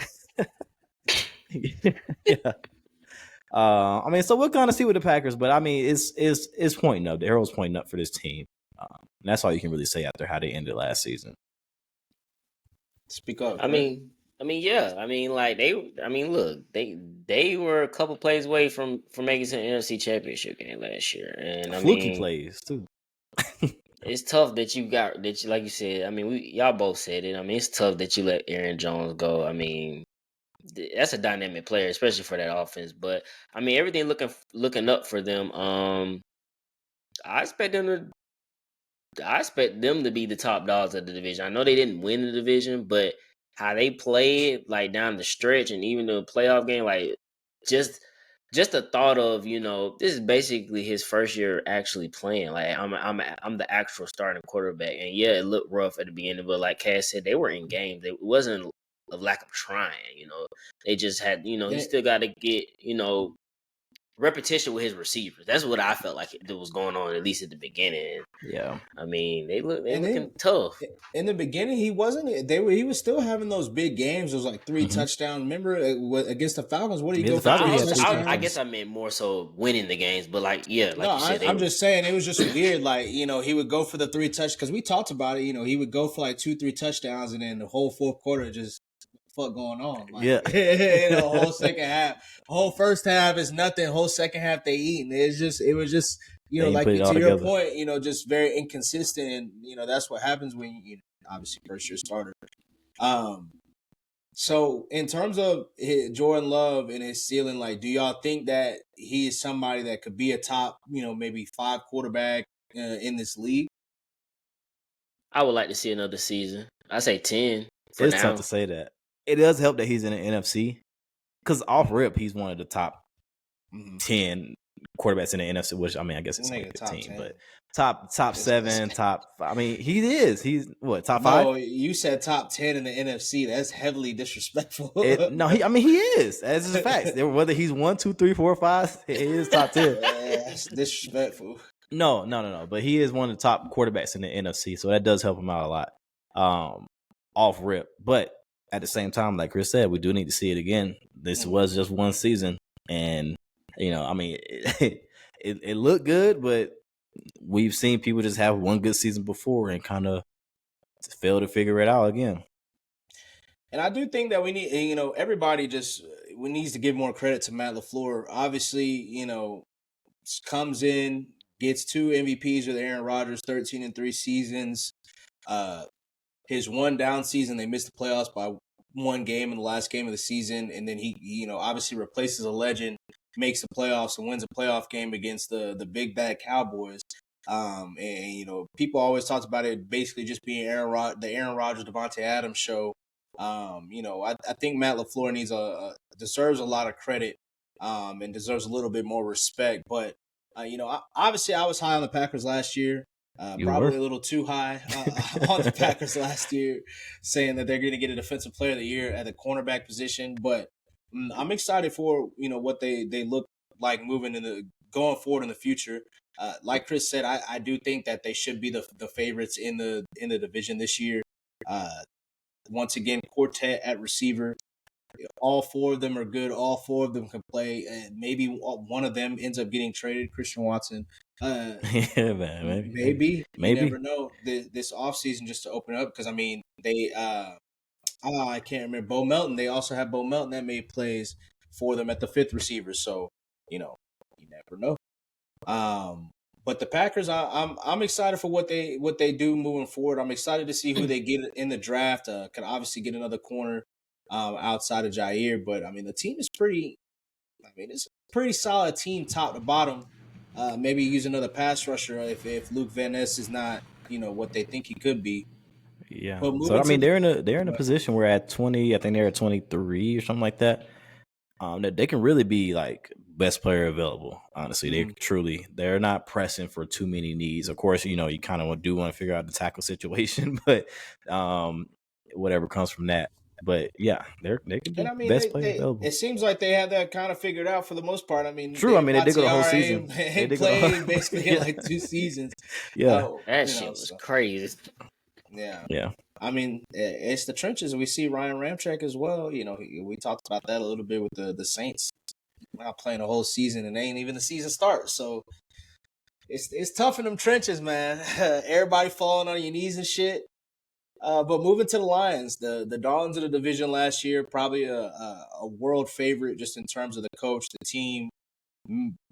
Yeah. I mean, so we'll kind of see with the Packers, but I mean, it's pointing up. The arrow's pointing up for this team. And that's all you can really say after how they ended last season. Speak up. I mean, yeah. I mean, like look, they were a couple plays away from making to the NFC Championship game last year, and fluky plays too. It's tough that you like you said. I mean, y'all both said it. I mean, it's tough that you let Aaron Jones go. I mean, that's a dynamic player, especially for that offense. But I mean, everything looking up for them. I expect them to be the top dogs of the division. I know they didn't win the division, but how they played like down the stretch and even the playoff game, like just the thought of this is basically his first year actually playing. Like I'm the actual starting quarterback, and yeah, it looked rough at the beginning, but like Cass said, they were in games. It wasn't a lack of trying. They just had he still got to get repetition with his receivers. That's what I felt like it was going on, at least at the beginning. Yeah. I mean, they And looking tough. In the beginning, he wasn't. He was still having those big games. It was like 3 touchdowns. Remember against the Falcons? What did he go for? Falcons, 3 touchdowns. I guess I meant more so winning the games, but like you said, I'm just saying it was just weird. Like, he would go for the 3 because we talked about it. He would go for like 2-3 touchdowns, and then the whole fourth quarter just fuck going on. Like, yeah. Whole second half, whole first half is nothing. Whole second half they eating. It was just like to your point, just very inconsistent, and that's what happens when you obviously first year starter. So in terms of Jordan Love and his ceiling, like, do y'all think that he is somebody that could be a top, maybe 5 quarterback in this league? I would like to see another season. I say 10. It's tough to say that. It does help that he's in the NFC because off rip he's one of the top 10 quarterbacks in the NFC. Which I mean, I guess it's only 15, but top 7, top. I mean, he is. He's what, top 5? No, you said top 10 in the NFC. That's heavily disrespectful. No, he is. That's just facts. Whether he's 1, 2, 3, 4, 5, he is top 10. That's disrespectful. No. But he is one of the top quarterbacks in the NFC, so that does help him out a lot. Off rip, but at the same time, like Chris said, we do need to see it again. This was just one season, and I mean, it looked good, but we've seen people just have one good season before and kind of fail to figure it out again. And I do think that we need, everybody we needs to give more credit to Matt LaFleur. Obviously, comes in, gets 2 MVPs with Aaron Rodgers, 13-3 seasons. His one down season, they missed the playoffs by 1 game in the last game of the season, and then he obviously replaces a legend, makes the playoffs, and wins a playoff game against the big bad Cowboys. And people always talked about it basically just being the Aaron Rodgers, Devontae Adams show. I think Matt LaFleur deserves a lot of credit, and deserves a little bit more respect. But obviously I was high on the Packers last year. Probably a little too high on the Packers last year, saying that they're going to get a defensive player of the year at the cornerback position. But I'm excited for what they look like going forward in the future. Like Chris said, I do think that they should be the favorites in the division this year. Once again, quartet at receiver. All 4 of them are good. All 4 of them can play. Maybe one of them ends up getting traded, Christian Watson. Yeah, man. Maybe. You never know this offseason just to open up because, I mean, they I can't remember. Bo Melton. They also have Bo Melton that made plays for them at the 5th receiver. So, you never know. But the Packers, I'm excited for what they do moving forward. I'm excited to see who they get in the draft. Can obviously get another corner outside of Jair, but I mean the team is it's a pretty solid team top to bottom. Maybe use another pass rusher if Luke Van Ness is not what they think he could be. Yeah. So I mean they're in a position where at 20, I think they're at 23 or something like that. That they can really be like best player available. Honestly, they're not pressing for too many needs. Of course, you kind of do want to figure out the tackle situation, but whatever comes from that. But yeah, they could be best player available. It seems like they have that kind of figured out for the most part. I mean, true. I mean, they did go the whole season. They played basically like 2 seasons. Yeah, that shit was crazy. Yeah. I mean, it's the trenches. We see Ryan Ramczyk as well. We talked about that a little bit with the Saints not playing a whole season and ain't even the season start. So it's tough in them trenches, man. Everybody falling on your knees and shit. But moving to the Lions, the darlings of the division last year, probably a world favorite just in terms of the coach, the team,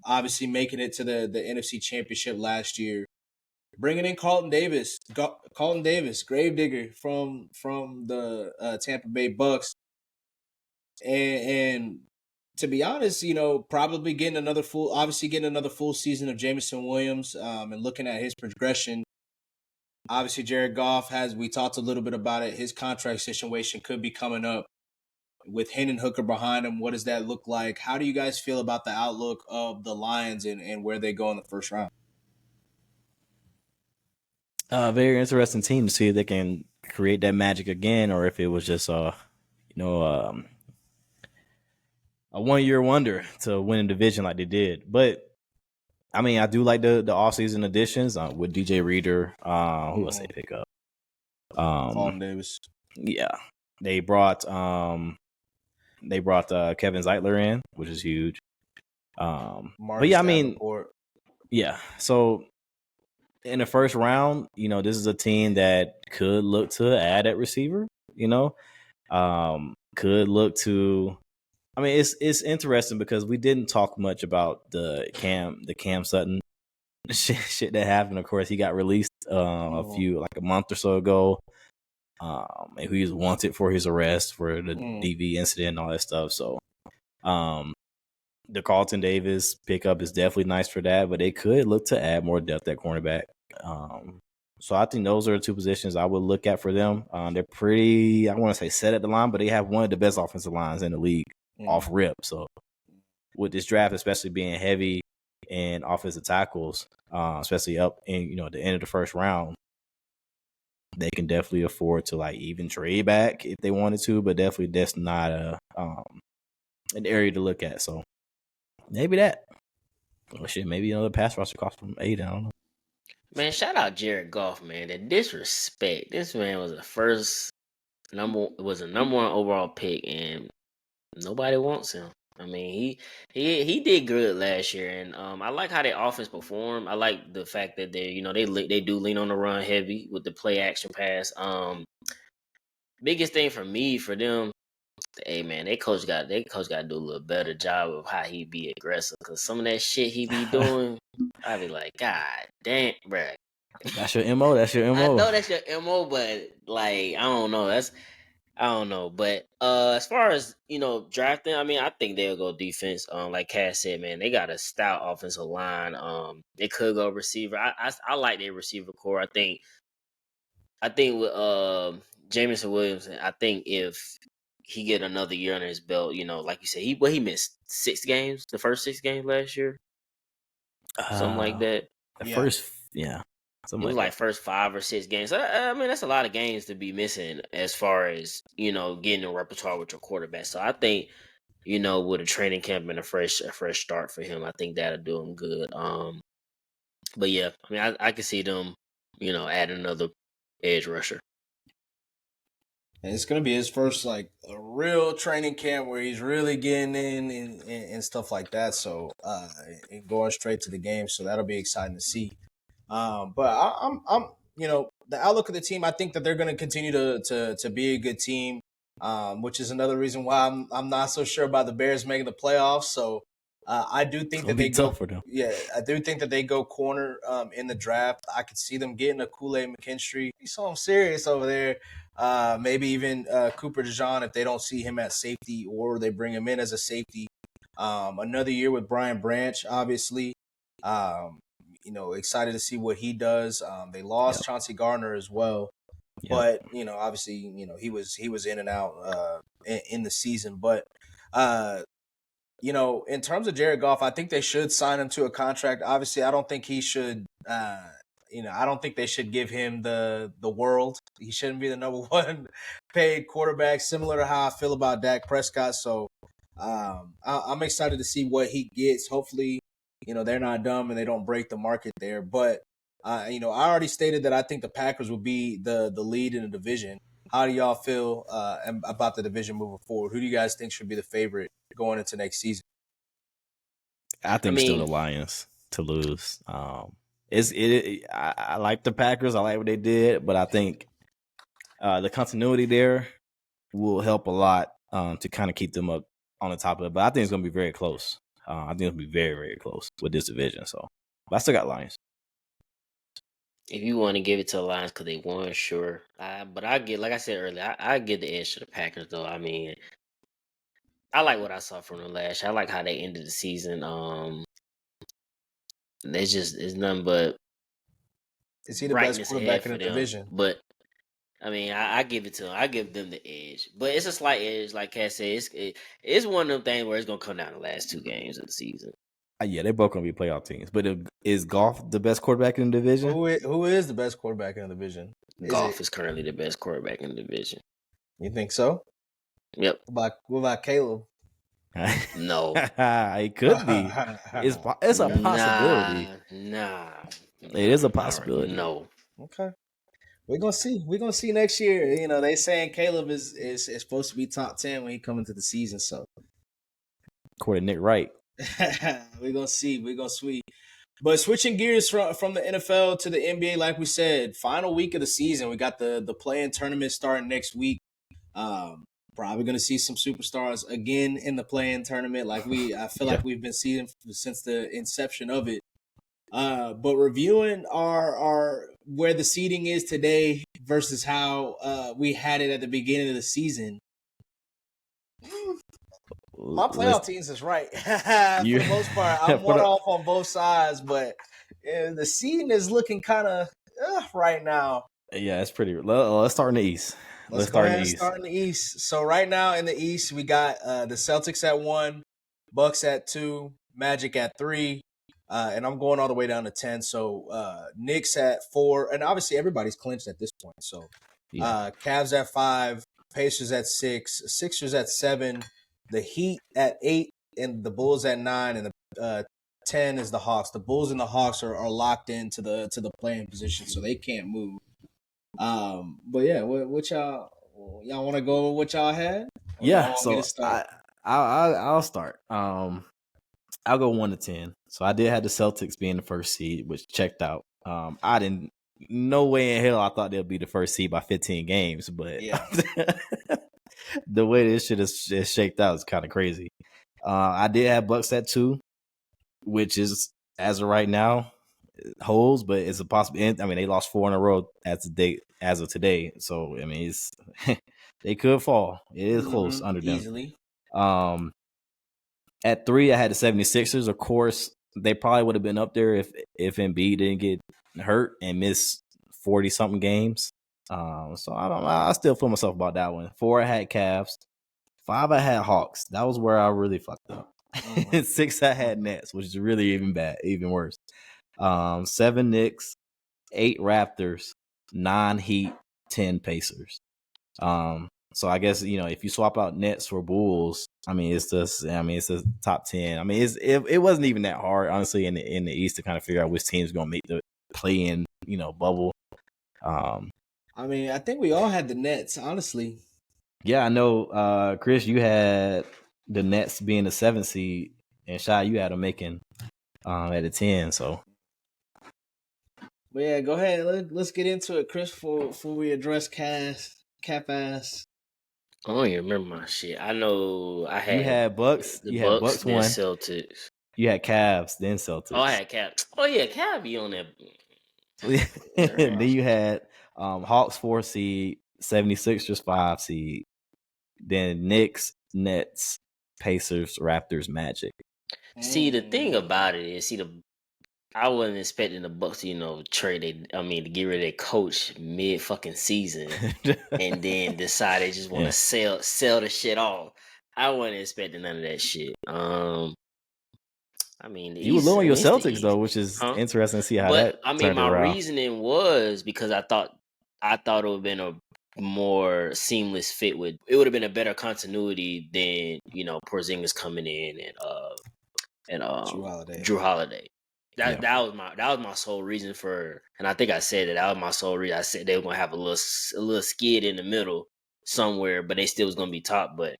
obviously making it to the NFC Championship last year. Bringing in Carlton Davis, Gravedigger from the Tampa Bay Bucks, and to be honest, probably getting another full season of Jameson Williams, and looking at his progression. Obviously, Jared Goff we talked a little bit about it. His contract situation could be coming up with Hendon Hooker behind him. What does that look like? How do you guys feel about the outlook of the Lions and where they go in the first round? Very interesting team to see if they can create that magic again, or if it was just a 1 year wonder to win a division like they did. But I mean, I do like the offseason additions with DJ Reader. Who else they pick up? Fulton Davis. Yeah, they brought Kevin Zeitler in, which is huge. But yeah, I mean, yeah. So in the first round, this is a team that could look to add at receiver. Could look to. I mean, it's interesting because we didn't talk much about the Cam Sutton shit that happened. Of course, he got released a month or so ago. And he was wanted for his arrest for the DV incident and all that stuff. So, the Carlton Davis pickup is definitely nice for that, but they could look to add more depth at cornerback. So I think those are the two positions I would look at for them. They're pretty, I want to say set at the line, but they have one of the best offensive lines in the league off rip. So with this draft, especially being heavy in offensive tackles, especially up in, the end of the first round, they can definitely afford to even trade back if they wanted to, but definitely that's not an area to look at. So maybe that. Oh shit, maybe another pass rusher cost from 8. I don't know. Man, shout out Jared Goff, man. The disrespect. This man was a number 1 overall pick, and nobody wants him. I mean, he did good last year, and I like how their offense performed. I like the fact that they do lean on the run heavy with the play action pass. Biggest thing for them, hey man, they coach got to do a little better job of how he be aggressive, because some of that shit he be doing, I be like, God damn, bruh. That's your MO. That's your MO. I know that's your MO, but I don't know. I don't know. But as far as drafting, I mean, I think they'll go defense. Like Cass said, man, they got a stout offensive line. They could go receiver. I like their receiver core. I think with Jameson Williams, I think if he get another year under his belt, like you said, he missed 6 games, the first 6 games last year, something like that. First, yeah. It was first 5 or 6 games. I mean, that's a lot of games to be missing as far as, getting a repertoire with your quarterback. So I think, with a training camp and a fresh start for him, I think that'll do him good. But yeah, I mean, I can see them, add another edge rusher. And it's going to be his first, a real training camp where he's really getting in and stuff like that. So, and going straight to the game. So that'll be exciting to see. But I'm the outlook of the team, I think that they're going to continue to be a good team, which is another reason why I'm not so sure about the Bears making the playoffs. So I do think that they go for them. Yeah, I do think that they go corner in the draft. I could see them getting a Kool-Aid McKinstry. He's so serious over there. Maybe even Cooper DeJean if they don't see him at safety, or they bring him in as a safety. Another year with Brian Branch, obviously. Excited to see what he does. They lost Chauncey Gardner as well, but obviously, he was in and out in the season. But in terms of Jared Goff, I think they should sign him to a contract. Obviously, I don't think he should. I don't think they should give him the world. He shouldn't be the number 1 paid quarterback. Similar to how I feel about Dak Prescott. So I'm excited to see what he gets. Hopefully, they're not dumb and they don't break the market there. But, I already stated that I think the Packers will be the lead in the division. How do y'all feel about the division moving forward? Who do you guys think should be the favorite going into next season? I think still the Lions to lose. I like the Packers. I like what they did, but I think the continuity there will help a lot to kind of keep them up on the top of it. But I think it's going to be very close. I think it'll be very, very close with this division. So, but I still got Lions. If you want to give it to the Lions because they won, sure. But like I said earlier, I get the edge to the Packers though. I mean, I like what I saw from them last year. I like how they ended the season. It's nothing but. Is he the best quarterback in the division? But I mean, I give it to them. I give them the edge, but it's a slight edge. Like Kat said, it's one of them things where it's gonna come down to the last 2 games of the season. Yeah, they're both gonna be playoff teams. But is Goff the best quarterback in the division? Who is the best quarterback in the division? Goff is currently the best quarterback in the division. You think so? Yep. What about Caleb? No. It could be. It's a possibility. Nah. It is a Not right. possibility. No. Okay. We're gonna see. We're gonna see next year. You know, they saying Caleb is supposed to be top 10 when he come into the season. So According to Nick Wright. we're gonna see. We're gonna see. But switching gears from the NFL to the NBA, like we said, final week of the season. We got the play-in tournament starting next week. Probably going to see some superstars again in the play-in tournament, I feel like we've been seeing since the inception of it. But reviewing our where the seeding is today versus how we had it at the beginning of the season. My playoff teams is right for the most part. I'm one off on both sides, but the seeding is looking kind of right now. Yeah, it's pretty. Let's start in the East. Let's go ahead and start in the East. So right now in the East, we got the Celtics at 1, Bucks at 2, Magic at 3, and I'm going all the way down to 10. So Knicks at 4, and obviously everybody's clinched at this point. So Cavs at 5, Pacers at 6, Sixers at 7, the Heat at 8, and the Bulls at 9, and the 10 is the Hawks. The Bulls and the Hawks are locked into the playing position, so they can't move. But yeah, what y'all want to go with what y'all had? Yeah, so I'll start. I'll go 1 to 10. So I did have the Celtics being the first seed, which checked out. I didn't. No way in hell I thought they'll be the first seed by 15 games, but yeah. The way this shit is shaped out is kind of crazy. I did have Bucks at 2, which is as of right now holds, but it's a possibility. I mean, they lost 4 in a row as of today, so I mean, it's they could fall. It is close under them easily. At 3, I had the 76ers. Of course, they probably would have been up there if Embiid didn't get hurt and miss 40-something games. So I don't know. I still feel myself about that one. 4, I had Cavs. 5, I had Hawks. That was where I really fucked up. 6, I had Nets, which is really even worse. 7, Knicks. 8, Raptors. 9, Heat. 10, Pacers. So I guess, if you swap out Nets for Bulls, it's the top 10. I mean, it wasn't even that hard, honestly, in the East to kind of figure out which team's going to make the play-in, bubble. I think we all had the Nets, honestly. Yeah, I know, Chris, you had the Nets being the 7th seed, and Shai, you had them making at a 10. So, but yeah, go ahead. Let's get into it, Chris. Before we address Cap Ass. I don't even remember my shit. I know I had. You had Bucks. The Bucks, then 1. Celtics. You had Cavs, then Celtics. Oh, I had Cavs. Oh yeah, Cavs be on that. Then you had Hawks 4 seed, 76ers 5 seed, then Knicks, Nets, Pacers, Raptors, Magic. See, the thing about it is, I wasn't expecting the Bucks, to get rid of their coach mid fucking season, and then decide they just want to sell the shit off. I wasn't expecting none of that shit. You were low on your Celtics though, which is interesting to see how that. My reasoning was because I thought it would have been a more seamless fit with. It would have been a better continuity than Porzingis coming in and Drew Holiday. That was my sole reason for, and I think I said that was my sole reason. I said they were gonna have a little skid in the middle somewhere, but they still was gonna be top. But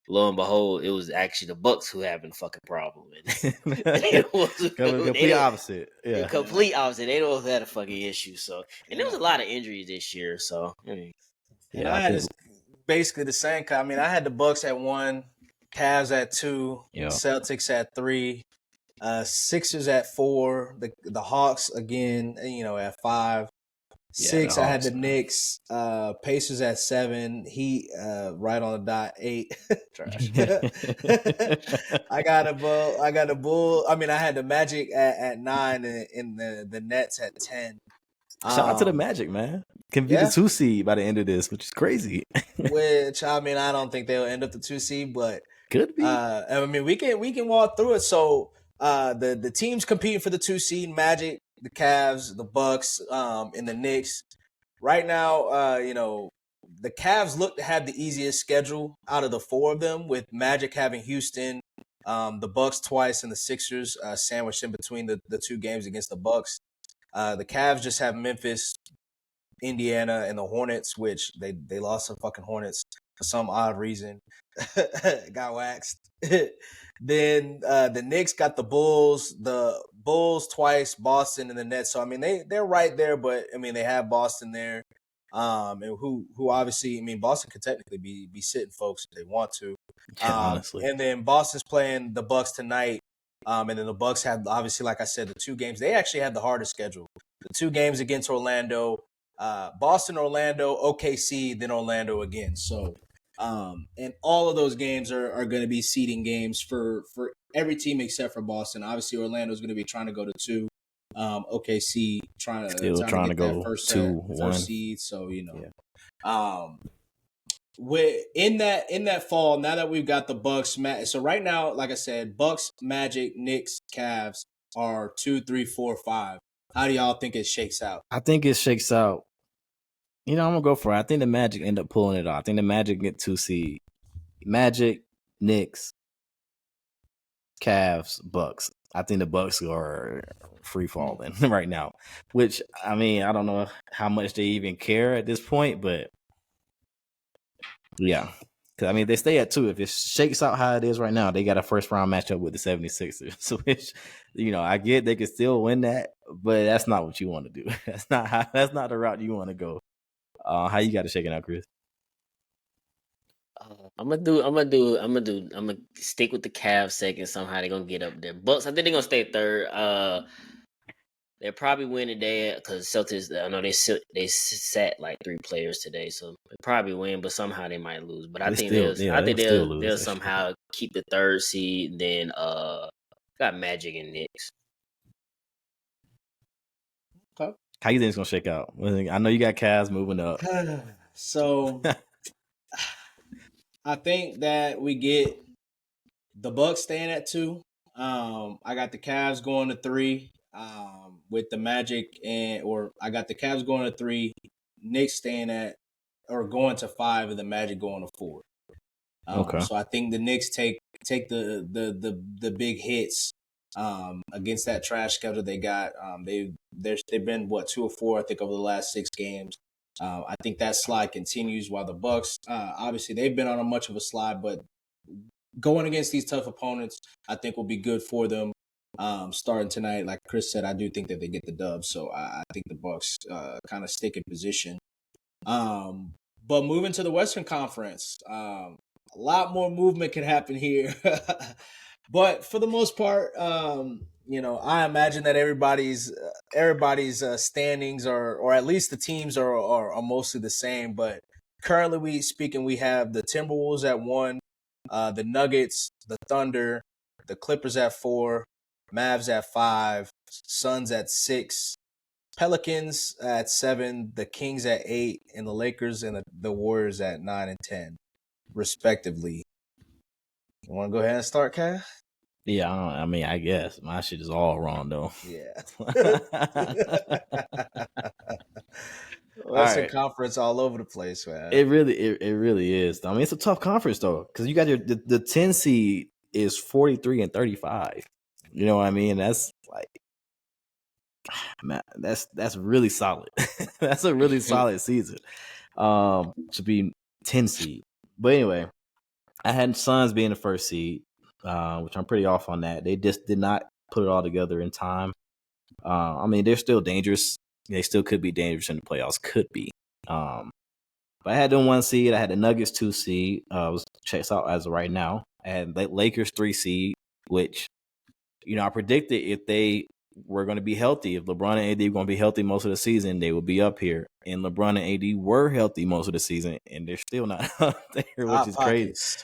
lo and behold, it was actually the Bucks who having a fucking problem. It was complete opposite. Yeah, complete opposite. They don't have a fucking issue. So, and there was a lot of injuries this year. So, I had basically the same. I had the Bucks at 1, Cavs at 2, Celtics at 3. Sixers at 4, the Hawks again, at 5. 6, I had the Knicks, Pacers at 7, Heat right on the dot, 8. Trash. I got a Bull. I had the Magic at 9 and the Nets at 10. Shout out to the Magic, man. Can be the 2 seed by the end of this, which is crazy. Which I don't think they'll end up the 2 seed, but could be. We can walk through it. So the teams competing for the 2 seed: Magic, the Cavs, the Bucks, and the Knicks. Right now, the Cavs look to have the easiest schedule out of the four of them, with Magic having Houston, the Bucks twice, and the Sixers sandwiched in between the two games against the Bucks. The Cavs just have Memphis, Indiana, and the Hornets, which they lost the fucking Hornets for some odd reason. Got waxed. Then the Knicks got the Bulls twice, Boston, and the Nets. So I mean they're right there, but I mean they have Boston there. And who obviously, I mean, Boston could technically be sitting folks if they want to. Honestly. And then Boston's playing the Bucks tonight. And then the Bucks have, obviously, like I said, the two games. They actually have the hardest schedule. The two games against Orlando, Boston, Orlando, OKC, then Orlando again. So, and all of those games are going to be seeding games for every team except for Boston. Obviously, Orlando's going to be trying to go to 2. OKC trying to get go that first 2-1 seed. So in that fall, now that we've got the Bucks, so right now, like I said, Bucks, Magic, Knicks, Cavs are 2, 3, 4, 5. How do y'all think it shakes out? I think it shakes out. I'm gonna go for it. I think the Magic end up pulling it off. I think the Magic get 2 seed. Magic, Knicks, Cavs, Bucks. I think the Bucks are free falling right now. Which, I mean, I don't know how much they even care at this point, but yeah. Because, I mean, they stay at 2. If it shakes out how it is right now, they got a first-round matchup with the 76ers, which, I get they could still win that, but that's not what you want to do. That's not the route you want to go. How you got to shake it out, Chris? I'm gonna stick with the Cavs second. Somehow they're gonna get up there. Bucks, I think they're gonna stay third. They'll probably win today because Celtics. I know they sat like 3 players today, so they probably win, but somehow they might lose. But I think they'll somehow keep the 3rd seed. Then got Magic and Knicks. Okay. How you think it's gonna shake out? I know you got Cavs moving up. So I think that we get the Bucks staying at 2. I got the Cavs going to 3. With the Magic I got the Cavs going to 3, Knicks staying at or going to 5, and the Magic going to 4. Okay. So I think the Knicks take the big hits against that trash schedule they got. They've been 2 or 4 I think over the last 6 games. I think that slide continues while the Bucks obviously they've been on a much of a slide, but going against these tough opponents I think will be good for them. Starting tonight, like Chris said, I do think that they get the dub, so I think the Bucks kind of stick in position. But moving to the Western Conference, a lot more movement can happen here. But for the most part, I imagine that everybody's standings or at least the teams are mostly the same. But currently, we have the Timberwolves at 1, the Nuggets, the Thunder, the Clippers at 4. Mavs at 5, Suns at 6, Pelicans at 7, the Kings at 8, and the Lakers and the Warriors at 9 and 10, respectively. You want to go ahead and start, Cass? Yeah, I mean, I guess my shit is all wrong though. Yeah. Western Conference all over the place, man. It really is. I mean, it's a tough conference though, because you got the 10 seed is 43 and 35. You know what I mean? That's like, man, that's really solid. That's a really solid season. To be 10 seed. But anyway, I had Suns being the 1st seed, which I'm pretty off on that. They just did not put it all together in time. I mean, they're still dangerous. They still could be dangerous in the playoffs. Could be. But I had them 1 seed. I had the Nuggets 2 seed. Was checks out as of right now. I had Lakers 3 seed, which, I predicted if they were going to be healthy, if LeBron and AD were going to be healthy most of the season, they would be up here. And LeBron and AD were healthy most of the season, and they're still not up there, which is crazy.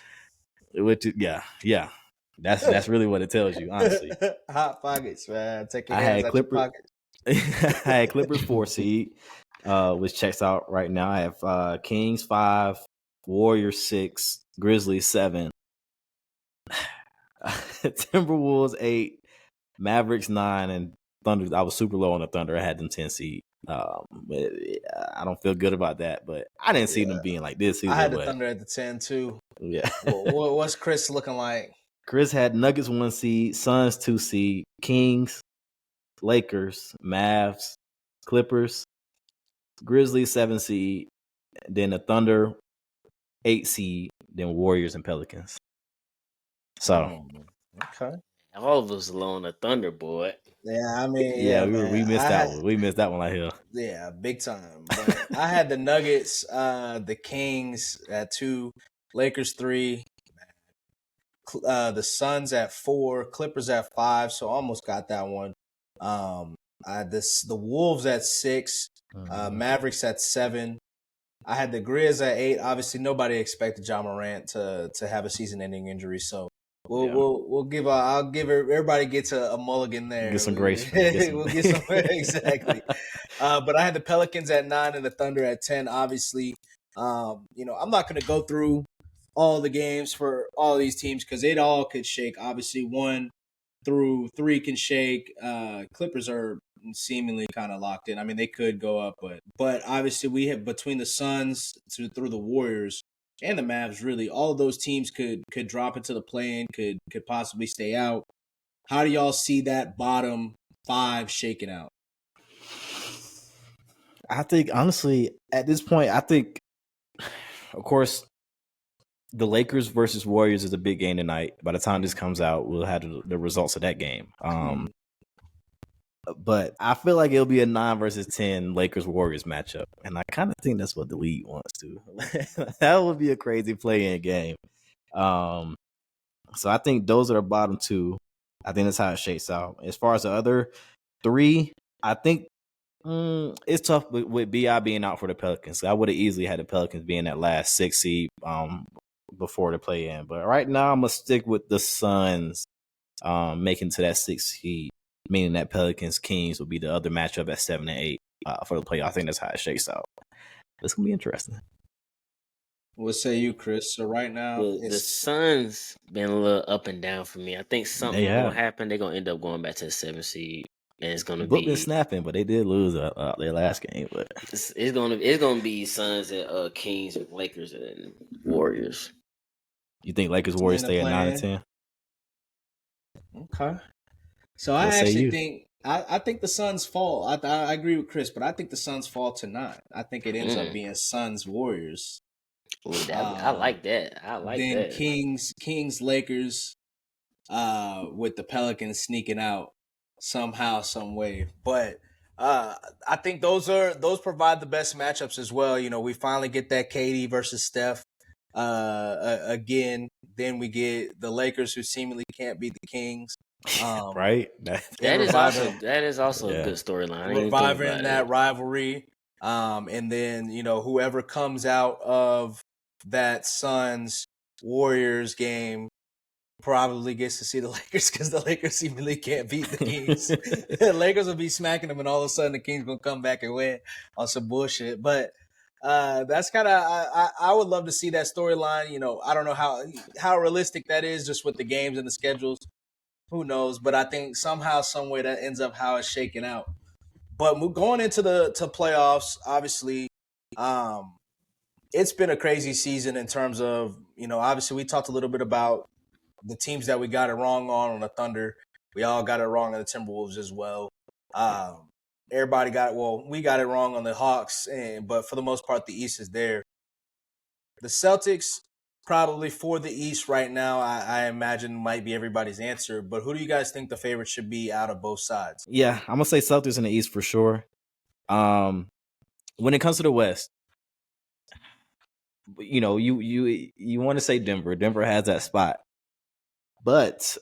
Yeah. That's really what it tells you, honestly. Hot pockets, man. Take your hands out your pockets. I had Clippers 4 seed, which checks out right now. I have Kings 5, Warriors 6, Grizzlies 7, Timberwolves 8, Mavericks 9, and Thunder. I was super low on the Thunder. I had them 10 seed. But I don't feel good about that. But I didn't see them being like this I either. had the But Thunder at the 10 too. yeah, What's Chris looking like? Chris had Nuggets 1 seed, Suns 2 seed, Kings, Lakers, Mavs, Clippers, Grizzlies 7 seed, then the Thunder 8 seed, then Warriors and Pelicans. So Okay. All of us alone the Thunder, boy. Yeah, I mean, yeah, man. we missed that one. We missed that one right here. Yeah, big time. But I had the Nuggets, the Kings at 2, Lakers 3, the Suns at 4, Clippers at 5. So almost got that one. I had the Wolves at 6, Mavericks at 7. I had the Grizz at 8. Obviously, nobody expected John Morant to have a season-ending injury, so we'll give I'll give everybody gets a mulligan there. Get some grace. We'll get some exactly. But I had the Pelicans at 9 and the Thunder at 10. Obviously, I'm not going to go through all the games for all these teams because it all could shake. Obviously, 1 through 3 can shake. Clippers are seemingly kind of locked in. I mean, they could go up, but obviously we have between the Suns through the Warriors and the Mavs, really all of those teams could drop into the play-in, could possibly stay out. How do y'all see that bottom 5 shaking out? I think honestly, at this point, of course, the Lakers versus Warriors is a big game tonight. By the time this comes out, we'll have the results of that game. But I feel like it'll be a 9 versus 10 Lakers Warriors matchup, and I kind of think that's what the league wants to. That would be a crazy play-in game. So I think those are the bottom 2. I think that's how it shakes out. As far as the other 3, I think it's tough with BI being out for the Pelicans. I would have easily had the Pelicans being that last 6 seed before the play-in, but right now I'm gonna stick with the Suns making to that 6 seed. Meaning that Pelicans Kings will be the other matchup at 7 and 8 for the playoff. I think that's how it shakes out. It's gonna be interesting. What say you, Chris? So right now, the Suns been a little up and down for me. I think something's gonna happen. They're gonna end up going back to the 7 seed, and it's gonna be been snapping, but they did lose their last game. But it's gonna be Suns and Kings and Lakers and Warriors. You think Lakers Warriors stay at 9 and 10? Okay. So I actually think I think the Suns fall. I agree with Chris, but I think the Suns fall to 9. I think it ends up being Suns Warriors. Ooh, I like that. I like then that. Kings Lakers, with the Pelicans sneaking out somehow, some way. But I think those provide the best matchups as well. We finally get that KD versus Steph again. Then we get the Lakers who seemingly can't beat the Kings. Right. That is also a good storyline. Reviving that rivalry. And then, whoever comes out of that Suns Warriors game probably gets to see the Lakers because the Lakers seemingly can't beat the Kings. The Lakers will be smacking them, and all of a sudden the Kings will come back and win on some bullshit. But that's kind of I would love to see that storyline. I don't know how realistic that is just with the games and the schedules. Who knows? But I think somehow, some way that ends up how it's shaking out. But going into the playoffs, obviously, it's been a crazy season in terms of, obviously we talked a little bit about the teams that we got it wrong on the Thunder. We all got it wrong on the Timberwolves as well. Everybody we got it wrong on the Hawks, but for the most part, the East is there. The Celtics, probably for the East right now, I imagine might be everybody's answer. But who do you guys think the favorite should be out of both sides? Yeah, I'm gonna say Celtics in the East for sure. When it comes to the West, you want to say Denver. Denver has that spot, but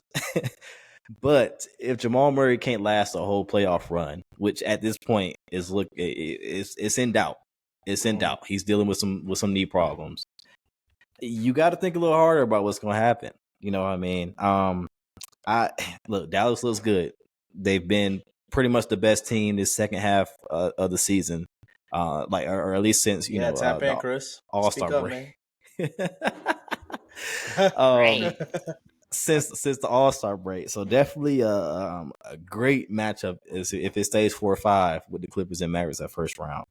but if Jamal Murray can't last a whole playoff run, which at this point it's in doubt. It's in doubt. He's dealing with some knee problems. You got to think a little harder about what's going to happen. You know what I mean? Dallas looks good. They've been pretty much the best team this second half of the season, or at least since tap in, Chris. All-Star break. since the All-Star break. So definitely a great matchup is if it stays 4-5 with the Clippers and Mavericks at first round.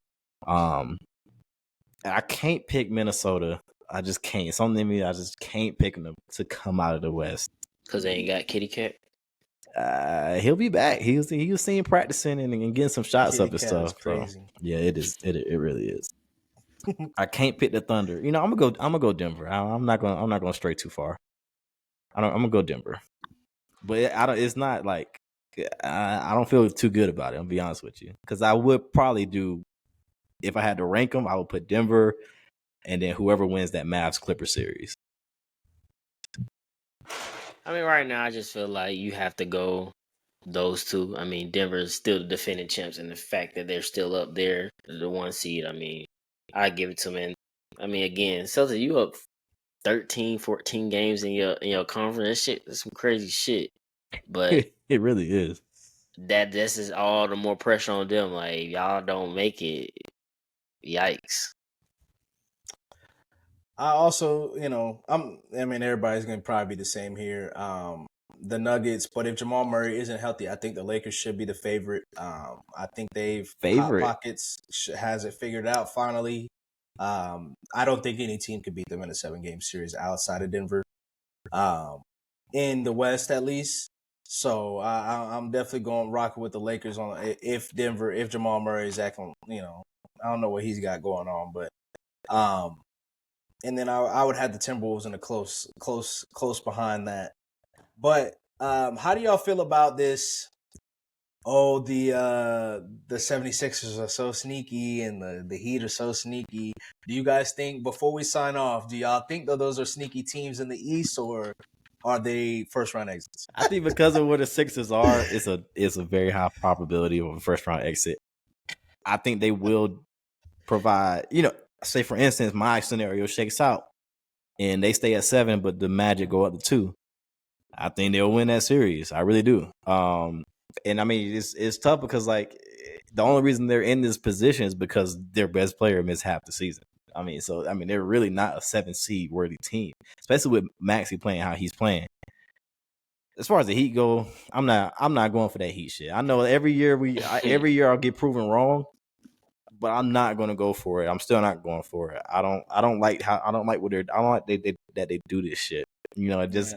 I can't pick Minnesota. I just can't. Something in me, I just can't pick them to come out of the West. Because they ain't got Kitty Cat. He'll be back. He was seen practicing and getting some shots Kitty up and Cat is stuff. So crazy. yeah, it is. It really is. I can't pick the Thunder. You know, I'm gonna go Denver. I'm not gonna stray too far. I'm gonna go Denver. But it's not like I don't feel too good about it. I'll be honest with you, because I would probably do if I had to rank them. I would put Denver, and then whoever wins that Mavs Clipper series. I mean, right now I just feel like you have to go those two. I mean, Denver's still the defending champs, and the fact that they're still up there, the 1 seed. I mean, I give it to them. And I mean, again, Celtics, you up 13, 14 games in your conference. That shit, that's some crazy shit. But It really is. this is all the more pressure on them. Like, y'all don't make it. Yikes. I also, I mean, everybody's going to probably be the same here. The Nuggets, but if Jamal Murray isn't healthy, I think the Lakers should be the favorite. I think Hot Pockets has it figured out finally. I don't think any team could beat them in a 7-game series outside of Denver, in the West at least. So I'm definitely going rocking with the Lakers on if Jamal Murray is acting, I don't know what he's got going on, but and then I would have the Timberwolves in a close behind that. But how do y'all feel about this? Oh, the 76ers are so sneaky and the Heat are so sneaky. Do you guys think, before we sign off, do y'all think that those are sneaky teams in the East, or are they first round exits? I think because of where the Sixers are, it's a very high probability of a first round exit. I think they will provide, say for instance, my scenario shakes out and they stay at 7, but the Magic go up to 2. I think they'll win that series. I really do. And I mean, it's tough because like the only reason they're in this position is because their best player missed half the season. I mean, they're really not a 7 seed worthy team, especially with Maxey playing how he's playing. As far as the Heat go, I'm not going for that Heat shit. I know every year I'll get proven wrong, but I'm not going to go for it. I'm still not going for it. I don't like that they do this shit. Just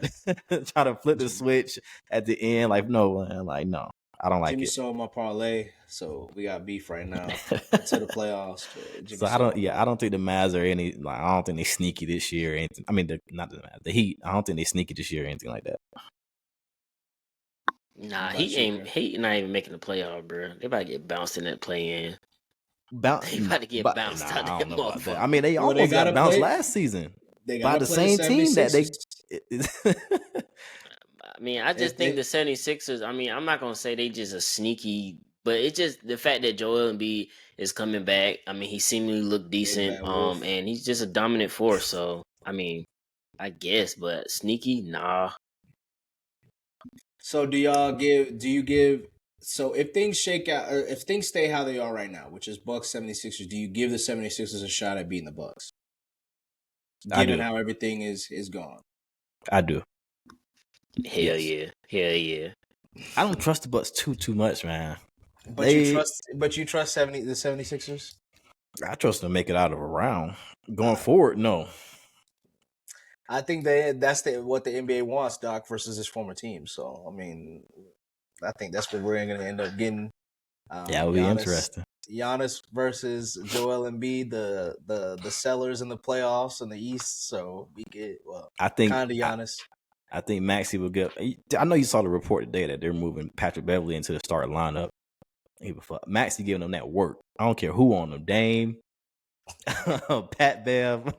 try to flip the switch at the end. Like, no, man, like, no, I don't like Jimmy it. sold my parlay, so we got beef right now to the playoffs. So I don't think the Mavs are any. Like, I don't think they sneaky this year or anything. I mean, not the Mavs, the Heat. I don't think they sneaky this year or anything like that. Nah, he not even making the playoff, bro. They about to get bounced in that play-in. They about to get bounced out I that don't know about that. motherfucker. I mean, they almost got bounced last season by the same team that they. I mean, I just think the 76ers, I mean, I'm not going to say they just a sneaky, but it's just the fact that Joel Embiid is coming back. I mean, he seemingly looked decent, and he's just a dominant force. So, I mean, I guess, but sneaky, nah. So do you give, so if things shake out, or if things stay how they are right now, which is Bucks 76ers, do you give the 76ers a shot at beating the Bucks? Given how everything is gone. I do. Hell yeah. I don't trust the Bucks too much, man. But you trust the 76ers? I trust them to make it out of a round. Going forward, no. I think that's what the NBA wants, Doc, versus his former team. So, I mean, I think that's what we're going to end up getting. It will be interesting. Giannis versus Joel Embiid, the sellers in the playoffs in the East. So we get kind of Giannis. I think Maxey will get. I know you saw the report today that they're moving Patrick Beverley into the starting lineup. Maxey giving them that work. I don't care who on them, Dame, Pat Bev,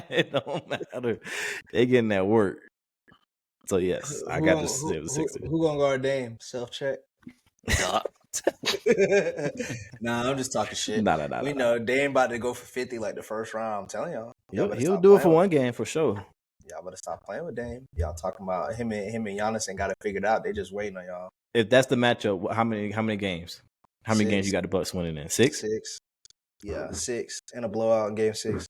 it don't matter. They getting that work. So yes, I got the 76ers. Who gonna guard Dame? Self check. Nah, I'm just talking shit. Nah. We know Dame about to go for 50 like the first round. I'm telling y'all. He'll do it for one game for sure. Y'all better stop playing with Dame. Y'all talking about him and Giannis ain't got it figured out. They just waiting on y'all. If that's the matchup, how many games? How many games you got the Bucks winning in? 6? 6. Yeah, 6. And a blowout in game 6.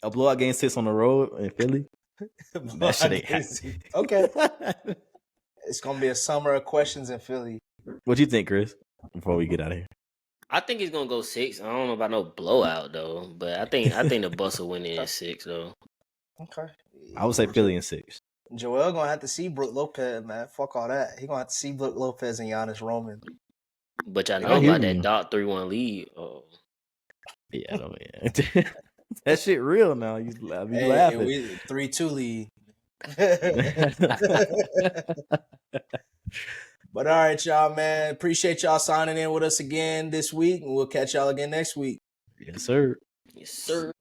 A blowout game 6 on the road in Philly? That shit ain't happening. Okay. It's gonna be a summer of questions in Philly. What you think, Chris? Before we get out of here, I think he's gonna go 6. I don't know about no blowout though, but I think the Bucks will win it in 6 though. Okay. I would say Philly in 6. Joel gonna have to see Brook Lopez, man. Fuck all that. He gonna have to see Brook Lopez and Giannis Roman. But y'all I know hear about that you. dot 3-1 lead. Oh. Yeah, I don't, yeah. That shit real now. You Hey, laughing. we 3-2 lead. But all right, y'all, man. Appreciate y'all signing in with us again this week, and we'll catch y'all again next week. Yes, sir. Yes, sir.